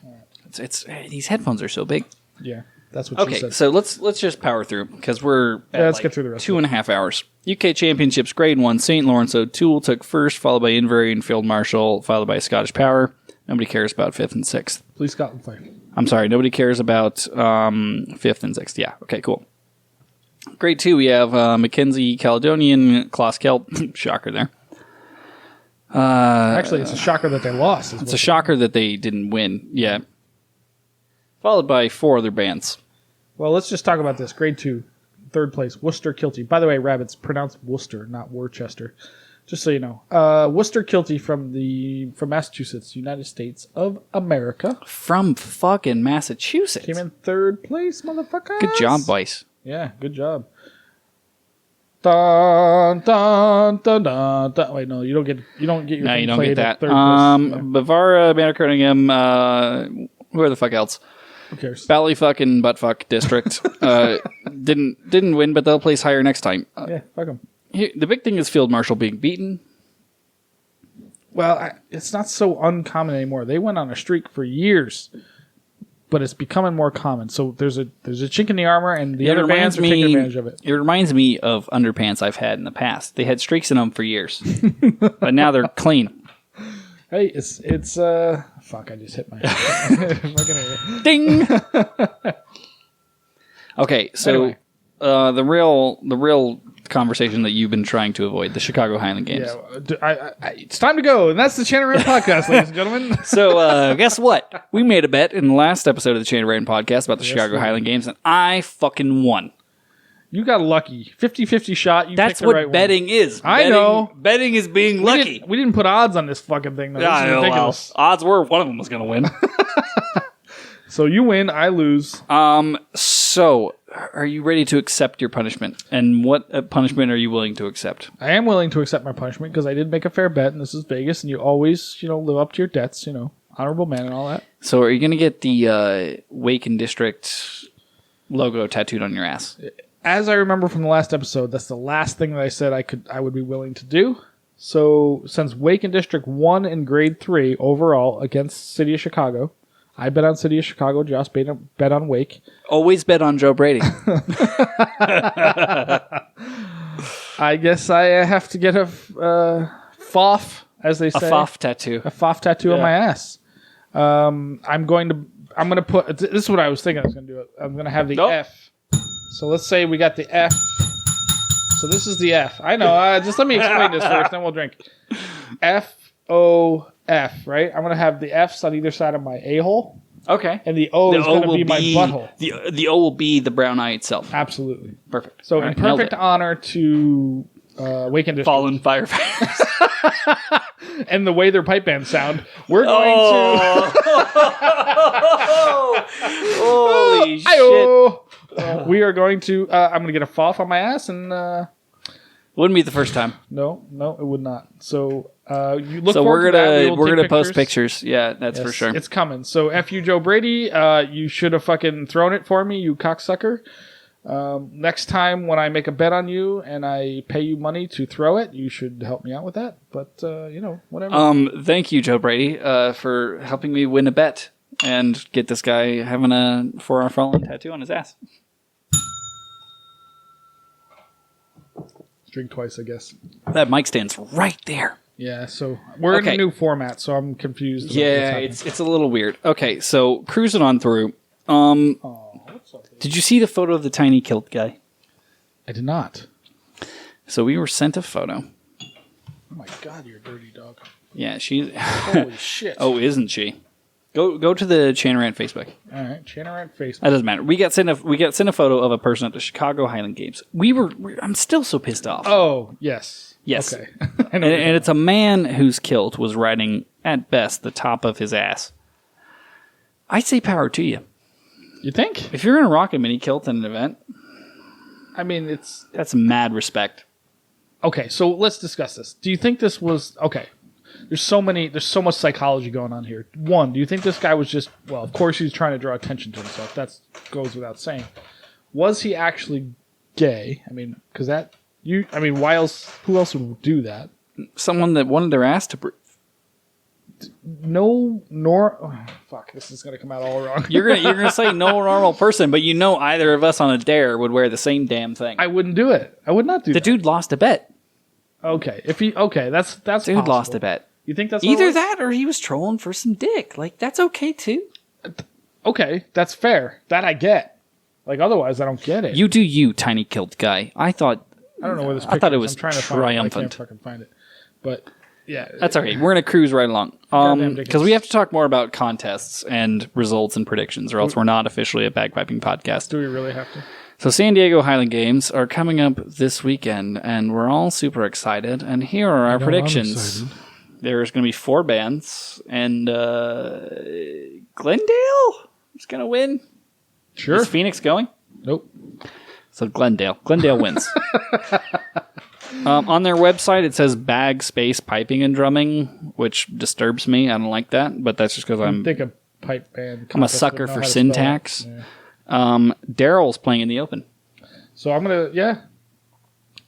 Speaker 1: it's these headphones are so big.
Speaker 2: Yeah, that's what she
Speaker 1: Okay,
Speaker 2: said.
Speaker 1: so let's just power through because we're at
Speaker 2: let's get through the rest of
Speaker 1: 2.5 hours. UK Championships Grade 1, St. Lawrence O'Toole took first, followed by Invery and Field Marshal, followed by Scottish Power. Nobody cares about 5th and 6th.
Speaker 2: Police Scotland Fife.
Speaker 1: I'm sorry, nobody cares about 5th and 6th. Yeah, okay, cool. Grade 2, we have Mackenzie Caledonian, Klaus Kelt. Shocker there.
Speaker 2: Actually, it's a shocker that they lost.
Speaker 1: It's a shocker that they didn't win. Yeah. Followed by 4 other bands.
Speaker 2: Well, let's just talk about this. Grade 2, 3rd place, Worcester Kilty. By the way, Rabbit's pronounced Worcester, not Worcester. Just so you know. Worcester Kilty from Massachusetts, United States of America.
Speaker 1: From fucking Massachusetts.
Speaker 2: Came in 3rd place, motherfucker.
Speaker 1: Good job, Vice.
Speaker 2: Yeah, good job. Dun, dun, dun, dun, dun. Wait, no, you don't get your
Speaker 1: No,
Speaker 2: thing
Speaker 1: you don't
Speaker 2: played
Speaker 1: get
Speaker 2: at
Speaker 1: that.
Speaker 2: 3rd place.
Speaker 1: Bavara, Banner Cunningham, who the fuck else?
Speaker 2: Who cares?
Speaker 1: Bally fucking buttfuck district. Didn't win, but they'll place higher next time.
Speaker 2: Yeah, fuck them.
Speaker 1: The big thing is Field Marshal being beaten.
Speaker 2: Well, it's not so uncommon anymore. They went on a streak for years, but it's becoming more common. So there's a chink in the armor, and the other bands are taking advantage of it.
Speaker 1: It reminds me of underpants I've had in the past. They had streaks in them for years, but now they're clean.
Speaker 2: Hey, it's fuck! I just hit my fucking idiot.
Speaker 1: Ding. Okay, so
Speaker 2: Anyway.
Speaker 1: the real conversation that you've been trying to avoid, the Chicago Highland Games.
Speaker 2: Yeah, it's time to go, and that's the Chanarant podcast, ladies and gentlemen.
Speaker 1: So guess what? We made a bet in the last episode of the Chain of Rain podcast about the Chicago
Speaker 2: we did.
Speaker 1: Highland Games, and I fucking won.
Speaker 2: You got lucky. 50-50 shot. You
Speaker 1: That's
Speaker 2: picked the
Speaker 1: what
Speaker 2: right one.
Speaker 1: betting is.
Speaker 2: I know.
Speaker 1: Betting is being lucky.
Speaker 2: We didn't put odds on this fucking thing, though. This
Speaker 1: I
Speaker 2: is
Speaker 1: know, well,
Speaker 2: ridiculous.
Speaker 1: odds were one of them was going to win.
Speaker 2: So you win, I lose.
Speaker 1: So, are you ready to accept your punishment? And what punishment are you willing to accept?
Speaker 2: I am willing to accept my punishment because I did make a fair bet, and this is Vegas, and you always, live up to your debts, honorable man and all that.
Speaker 1: So, are you going to get the Waken District logo tattooed on your ass?
Speaker 2: As I remember from the last episode, that's the last thing that I said I would be willing to do. So since Waken District won in grade 3 overall against City of Chicago, I bet on City of Chicago. Josh bet on Wake.
Speaker 1: Always bet on Joe Brady.
Speaker 2: I guess I have to get a FOF, as they
Speaker 1: A
Speaker 2: say,
Speaker 1: FOF tattoo.
Speaker 2: a FOF tattoo on my ass. I'm going to put. This is what I was thinking I was going to do. I'm going to have the
Speaker 1: Nope.
Speaker 2: F. So let's say we got the F. So this is the F. I know. Just let me explain this first, then we'll drink. FOF, right? I'm going to have the F's on either side of my a-hole,
Speaker 1: Okay.
Speaker 2: and the O is going to be my butthole.
Speaker 1: The O will be the brown eye itself.
Speaker 2: Absolutely.
Speaker 1: Perfect.
Speaker 2: So
Speaker 1: All
Speaker 2: in
Speaker 1: right, nailed
Speaker 2: perfect
Speaker 1: it.
Speaker 2: honor to Waken District
Speaker 1: Fallen firefighters.
Speaker 2: and the way their pipe bands sound, we're going
Speaker 1: Holy
Speaker 2: to... Ayo! We are going to... I'm going to get a FOF on my ass, and...
Speaker 1: Wouldn't be the first time.
Speaker 2: No, it would not. So you look
Speaker 1: So
Speaker 2: forward
Speaker 1: we're
Speaker 2: to that. We
Speaker 1: gonna
Speaker 2: will take
Speaker 1: post pictures. Yeah, that's for
Speaker 2: Yes,
Speaker 1: sure.
Speaker 2: It's coming. So F you, Joe Brady. You should have fucking thrown it for me, you cocksucker. Next time when I make a bet on you and I pay you money to throw it, you should help me out with that. But, whatever.
Speaker 1: Thank you, Joe Brady, for helping me win a bet and get this guy having a 4 Fallen tattoo on his ass.
Speaker 2: Drink twice, I guess.
Speaker 1: That mic stand's right there.
Speaker 2: Yeah, so we're in
Speaker 1: Okay.
Speaker 2: a new format, so I'm confused. about
Speaker 1: Yeah,
Speaker 2: what's happening.
Speaker 1: it's a little weird. Okay, so cruising on through.
Speaker 2: What's up?
Speaker 1: Did you see the photo of the tiny kilt guy?
Speaker 2: I did not.
Speaker 1: So we were sent a photo.
Speaker 2: Oh my god, you're a dirty dog.
Speaker 1: Yeah, she's.
Speaker 2: Holy shit.
Speaker 1: Oh, isn't she? Go to the Chanarant Facebook.
Speaker 2: All right, Chanarant Facebook.
Speaker 1: That doesn't matter. We got sent a photo of a person at the Chicago Highland Games. I'm still so pissed off.
Speaker 2: Oh, yes.
Speaker 1: Yes.
Speaker 2: Okay.
Speaker 1: and it's a man whose kilt was riding at best the top of his ass. I say power to you.
Speaker 2: You think?
Speaker 1: If you're gonna rock a mini kilt in an event,
Speaker 2: I mean, it's...
Speaker 1: that's mad respect.
Speaker 2: Okay, so let's discuss this. Do you think this was... Okay. There's so much psychology going on here. One, do you think this guy was just... Well, of course he's trying to draw attention to himself. That goes without saying. Was he actually gay? I mean, because that... why else... Who else would do that?
Speaker 1: Someone that wanted their ass to breathe.
Speaker 2: Fuck, this is going to come out all wrong.
Speaker 1: You're gonna say no normal person, but you know either of us on a dare would wear the same damn thing.
Speaker 2: I wouldn't do it. I would not do
Speaker 1: The
Speaker 2: that.
Speaker 1: dude lost a bet.
Speaker 2: Okay, that's
Speaker 1: Dude
Speaker 2: possible.
Speaker 1: lost a bet.
Speaker 2: You think that's what it
Speaker 1: Either
Speaker 2: was?
Speaker 1: that or he was trolling for some dick. Like, that's okay too.
Speaker 2: Okay, that's fair. That I get. Like, otherwise, I don't get it.
Speaker 1: You do you, tiny kilt guy. I thought
Speaker 2: I don't know where this.
Speaker 1: I thought
Speaker 2: picture
Speaker 1: it
Speaker 2: is.
Speaker 1: was
Speaker 2: I'm trying to
Speaker 1: triumphant.
Speaker 2: Find it. I can't fucking find it. But yeah,
Speaker 1: that's okay. We're gonna cruise right along.
Speaker 2: Goddamn
Speaker 1: Because we have to talk more about contests and results and predictions, or else we're not officially a bagpiping podcast.
Speaker 2: do we really have to?
Speaker 1: So San Diego Highland Games are coming up this weekend, and we're all super excited. And here are our predictions. There's going to be 4 bands, and Glendale is going to win.
Speaker 2: Sure.
Speaker 1: Is Phoenix going?
Speaker 2: Nope.
Speaker 1: So Glendale wins. On their website, it says bag, space, piping, and drumming, which disturbs me. I don't like that, but that's just because
Speaker 2: I think a pipe band.
Speaker 1: I'm a
Speaker 2: contest
Speaker 1: sucker
Speaker 2: would know
Speaker 1: for
Speaker 2: how to spell it.
Speaker 1: syntax.
Speaker 2: Yeah.
Speaker 1: Daryl's playing in the open.
Speaker 2: So I'm gonna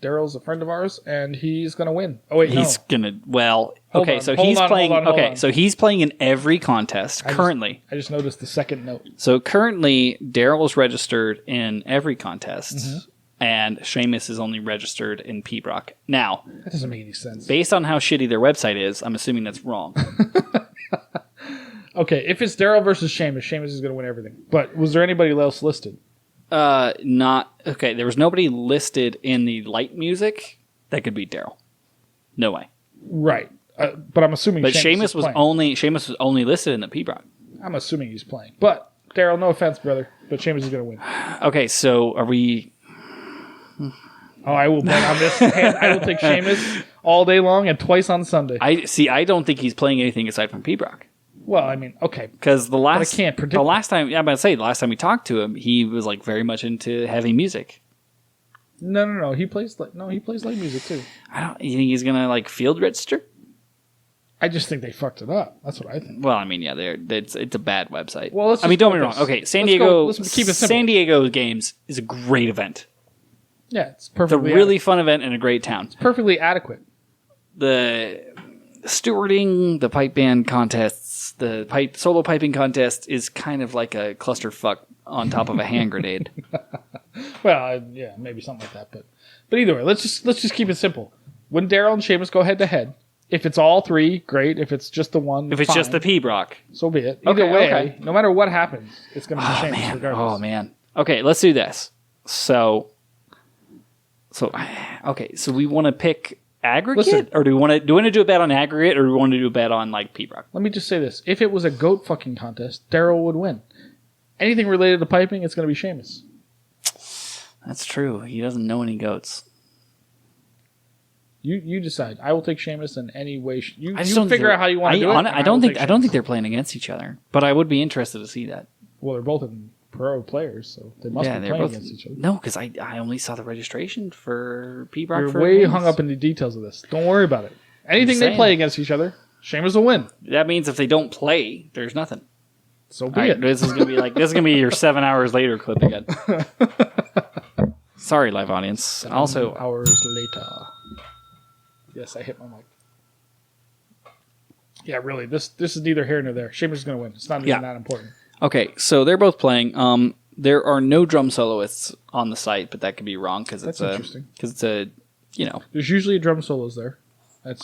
Speaker 2: Daryl's a friend of ours, and he's gonna win. Oh wait,
Speaker 1: He's gonna
Speaker 2: Hold
Speaker 1: okay.
Speaker 2: on,
Speaker 1: so
Speaker 2: hold
Speaker 1: he's
Speaker 2: on,
Speaker 1: playing.
Speaker 2: hold on, hold
Speaker 1: okay,
Speaker 2: on.
Speaker 1: so he's playing in every contest currently.
Speaker 2: I just noticed the second note.
Speaker 1: So currently, Daryl's registered in every contest,
Speaker 2: Mm-hmm.
Speaker 1: and Seamus is only registered in Pembroke. Now,
Speaker 2: That doesn't make any sense.
Speaker 1: based on how shitty their website is, I'm assuming that's wrong.
Speaker 2: Okay, if it's Daryl versus Seamus is gonna win everything. But was there anybody else listed?
Speaker 1: Not okay. There was nobody listed in the light music that could beat Daryl. No way.
Speaker 2: Right. But I'm assuming.
Speaker 1: But
Speaker 2: Sheamus
Speaker 1: was only listed in the P-Brock.
Speaker 2: I'm assuming he's playing. But Daryl, no offense, brother, but Sheamus is going to win.
Speaker 1: Okay, so are we?
Speaker 2: Oh, I will bet on this. I will take Sheamus all day long and twice on Sunday.
Speaker 1: I don't think he's playing anything aside from P-Brock.
Speaker 2: Well, I mean, okay.
Speaker 1: Because I
Speaker 2: can't predict
Speaker 1: the last time. Yeah, I'm about to say the last time we talked to him, he was like very much into heavy music.
Speaker 2: No. He plays light music too.
Speaker 1: You think he's gonna like field register?
Speaker 2: I just think they fucked it up. That's what I think.
Speaker 1: Well, I mean, yeah, it's a bad website.
Speaker 2: Well, let's
Speaker 1: I mean,
Speaker 2: just
Speaker 1: don't
Speaker 2: go
Speaker 1: get me
Speaker 2: with
Speaker 1: wrong.
Speaker 2: this.
Speaker 1: Okay, San Diego.
Speaker 2: Let's keep it simple.
Speaker 1: San Diego Games is a great event.
Speaker 2: Yeah, it's
Speaker 1: It's a
Speaker 2: perfectly
Speaker 1: really fun event in a great town.
Speaker 2: perfectly adequate.
Speaker 1: The stewarding, the pipe band contests, the solo piping contest is kind of like a clusterfuck on top of a hand grenade.
Speaker 2: Well, yeah, maybe something like that. But either way, let's just keep it simple. When Daryl and Sheamus go head to head, if it's all three, great. If it's just the one,
Speaker 1: If it's
Speaker 2: fine.
Speaker 1: just the P-Brock.
Speaker 2: So be it. Either
Speaker 1: Okay,
Speaker 2: way,
Speaker 1: okay.
Speaker 2: no matter what happens, it's going to be Sheamus
Speaker 1: Man.
Speaker 2: regardless.
Speaker 1: Oh man. Okay, let's do this. So we want to pick aggregate,
Speaker 2: Listen.
Speaker 1: or do we want to do a bet on aggregate, or do we want to do a bet on like P-Brock?
Speaker 2: Let me just say this. If it was a goat fucking contest, Daryl would win. Anything related to piping, it's going to be Sheamus.
Speaker 1: That's true. He doesn't know any goats.
Speaker 2: You decide. I will take Sheamus in any way. You
Speaker 1: I just don't
Speaker 2: figure
Speaker 1: think
Speaker 2: out how you want to do it.
Speaker 1: I don't think
Speaker 2: Sheamus.
Speaker 1: they're playing against each other, but I would be interested to see that.
Speaker 2: Well, they're both pro players, so they must be
Speaker 1: they're
Speaker 2: playing
Speaker 1: both
Speaker 2: against each other.
Speaker 1: No, because I only saw the registration for P-Brock.
Speaker 2: You're
Speaker 1: for
Speaker 2: way
Speaker 1: games.
Speaker 2: hung up in the details of this. Don't worry about it. Anything they
Speaker 1: saying.
Speaker 2: play against each other, Sheamus will win.
Speaker 1: That means if they don't play, there's nothing.
Speaker 2: So
Speaker 1: All
Speaker 2: be
Speaker 1: right,
Speaker 2: it.
Speaker 1: this is gonna be your 7 hours later clip again. Sorry, live audience. Also,
Speaker 2: Hours later. Yes, I hit my mic. Yeah, really. This is neither here nor there. Sheamus is going to win. It's not even
Speaker 1: Yeah.
Speaker 2: that important.
Speaker 1: okay, so they're both playing. There are no drum soloists on the site, but that could be wrong because
Speaker 2: That's
Speaker 1: it's
Speaker 2: interesting. There's usually drum solos there.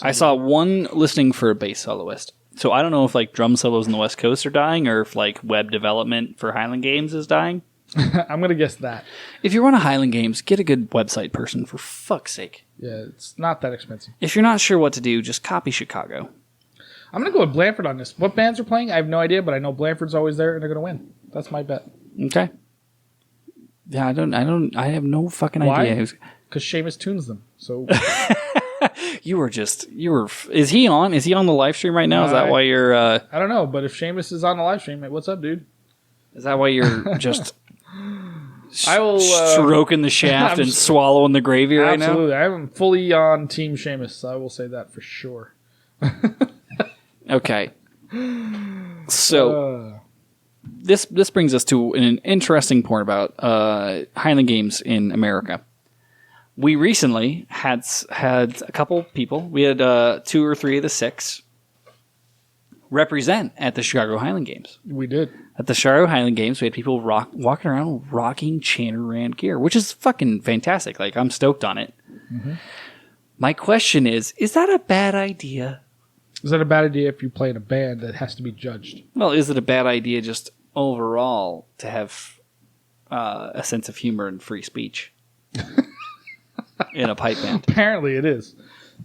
Speaker 1: I saw one listing for a bass soloist. So I don't know if like drum solos on the West Coast are dying, or if like web development for Highland Games is dying.
Speaker 2: I'm going to guess that.
Speaker 1: If you run a Highland Games, get a good website person for fuck's sake.
Speaker 2: Yeah, it's not that expensive.
Speaker 1: If you're not sure what to do, just copy Chicago.
Speaker 2: I'm going to go with Blanford on this. What bands are playing? I have no idea, but I know Blanford's always there and they're going to win. That's my bet.
Speaker 1: Okay. Yeah, I have no fucking
Speaker 2: Why?
Speaker 1: idea.
Speaker 2: Because Sheamus tunes them. So
Speaker 1: Is he on? Is he on the live stream right now? Is that why you're,
Speaker 2: I don't know, but if Sheamus is on the live stream, what's up, dude?
Speaker 1: just
Speaker 2: I will
Speaker 1: stroking the shaft
Speaker 2: I'm
Speaker 1: and
Speaker 2: s-
Speaker 1: swallowing the gravy right now?
Speaker 2: absolutely. I'm fully on Team Sheamus. I will say that for sure.
Speaker 1: Okay. So this brings us to an interesting point about Highland Games in America. We recently had a couple people. We had 2 or 3 of the 6 represent at the Chicago Highland Games.
Speaker 2: We did.
Speaker 1: At the Chicago Highland Games, we had people walking around rocking Chanarand gear, which is fucking fantastic. Like, I'm stoked on it.
Speaker 2: Mm-hmm.
Speaker 1: My question is that a bad idea?
Speaker 2: Is that a bad idea if you play in a band that has to be judged?
Speaker 1: Well, is it a bad idea just overall to have a sense of humor and free speech in a pipe band?
Speaker 2: Apparently it is.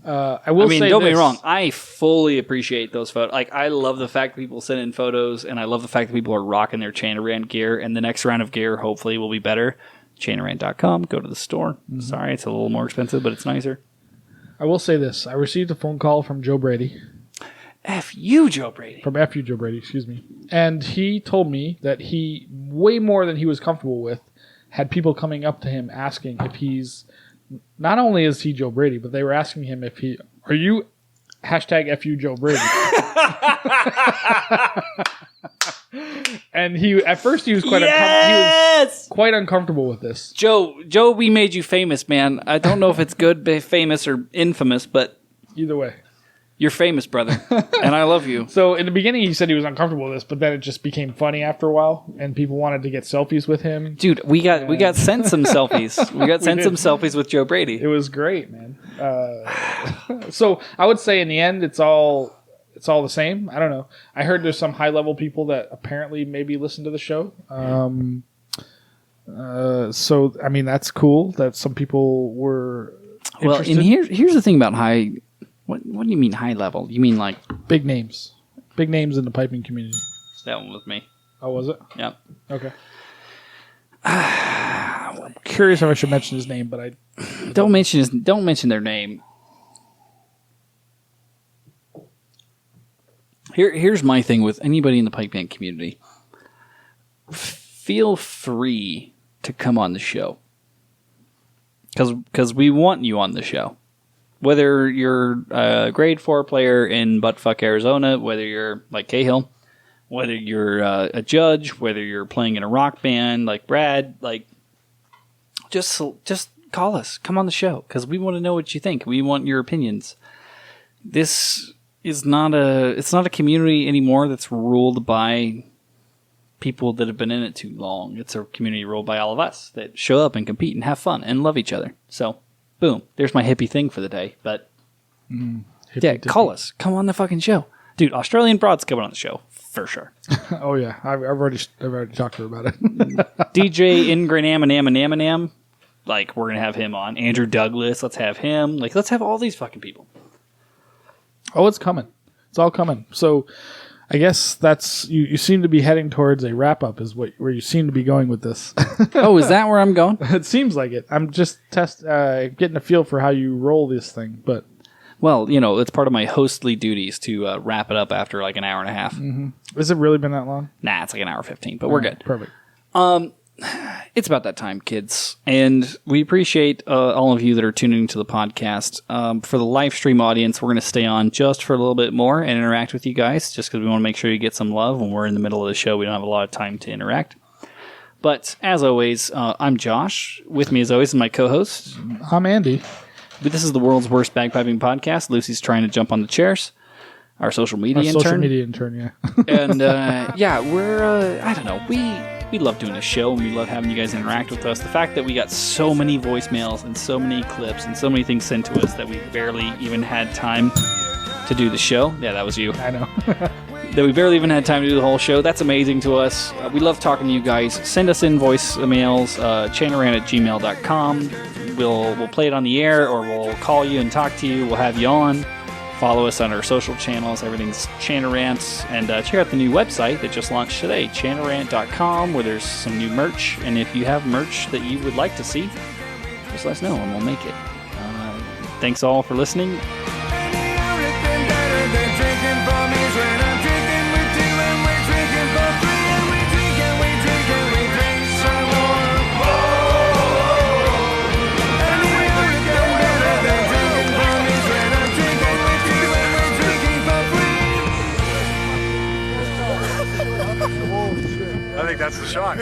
Speaker 2: I will say
Speaker 1: don't get me
Speaker 2: this.
Speaker 1: wrong. I fully appreciate those photos. Like, I love the fact that people send in photos, and I love the fact that people are rocking their Chanarand gear, and the next round of gear hopefully will be better. Chanarand.com. Go to the store.
Speaker 2: Mm-hmm.
Speaker 1: Sorry, it's a little more expensive, but it's nicer.
Speaker 2: I will say this. I received a phone call from Joe Brady.
Speaker 1: F you, Joe Brady.
Speaker 2: From FU Joe Brady, excuse me. And he told me that he, way more than he was comfortable with, had people coming up to him asking if he's, not only is he Joe Brady, but they were asking him if he, are you hashtag FU Joe Brady? And at first he was quite uncomfortable with this.
Speaker 1: Joe, we made you famous, man. I don't know if it's good, famous, or infamous, but
Speaker 2: Either way.
Speaker 1: you're famous, brother. And I love you.
Speaker 2: So in the beginning he said he was uncomfortable with this, but then it just became funny after a while, and people wanted to get selfies with him.
Speaker 1: Dude, we got sent some selfies. We got sent
Speaker 2: did.
Speaker 1: some selfies with Joe Brady.
Speaker 2: It was great, man. So I would say in the end, it's all the same. I don't know. I heard there's some high level people that apparently maybe listen to the show. So I mean, that's cool that some people were
Speaker 1: Well,
Speaker 2: interested.
Speaker 1: and here's the thing about high. What do you mean high level? You mean like
Speaker 2: Big names in the piping community.
Speaker 1: that one with me?
Speaker 2: Oh, was it?
Speaker 1: Yep.
Speaker 2: Okay. I'm curious if I should mention his name, but I
Speaker 1: Don't mention their name. Here's my thing with anybody in the pipe band community. Feel free to come on the show. Because we want you on the show. Whether you're a grade 4 player in buttfuck Arizona, whether you're like Cahill, whether you're a judge, whether you're playing in a rock band like Brad, like just call us. Come on the show because we want to know what you think. We want your opinions. This is not a community anymore that's ruled by people that have been in it too long. It's a community ruled by all of us that show up and compete and have fun and love each other. So, boom. There's my hippie thing for the day. But yeah, call us. Come on the fucking show. Dude, Australian Broad's coming on the show for sure.
Speaker 2: Oh yeah, I've already talked to her about it.
Speaker 1: DJ Ingranam, like we're gonna have him on. Andrew Douglas, let's have him. Like let's have all these fucking people.
Speaker 2: Oh, it's coming. It's all coming. So, I guess that's you seem to be heading towards a wrap up. Is where you seem to be going with this.
Speaker 1: Oh, is that where I'm going?
Speaker 2: It seems like it. I'm just getting a feel for how you roll this thing, but.
Speaker 1: Well, you know, it's part of my hostly duties to wrap it up after like an hour and a half.
Speaker 2: Has it really been that long?
Speaker 1: Nah, it's like an hour 15, but we're good.
Speaker 2: Perfect.
Speaker 1: It's about that time, kids. And we appreciate all of you that are tuning to the podcast. For the live stream audience, we're going to stay on just for a little bit more and interact with you guys, just because we want to make sure you get some love. When we're in the middle of the show, we don't have a lot of time to interact. But as always, I'm Josh. With me, as always, is my co-host.
Speaker 2: I'm Andy.
Speaker 1: This is the world's worst bagpiping podcast. Lucy's trying to jump on the chairs. Our social media intern.
Speaker 2: Social media intern, yeah.
Speaker 1: And yeah, we're I don't know. We love doing this show and we love having you guys interact with us. The fact that we got so many voicemails and so many clips and so many things sent to us that we barely even had time to do the show. Yeah, that was you.
Speaker 2: I know.
Speaker 1: That we barely even had time to do the whole show. That's amazing to us. We love talking to you guys. Send us in voicemails, chanaran@gmail.com. We'll play it on the air or we'll call you and talk to you. We'll have you on. Follow us on our social channels. Everything's Chanarant. And check out the new website that just launched today, chanarant.com, where there's some new merch. And if you have merch that you would like to see, just let us know and we'll make it. Thanks all for listening.
Speaker 5: I think that's the shot.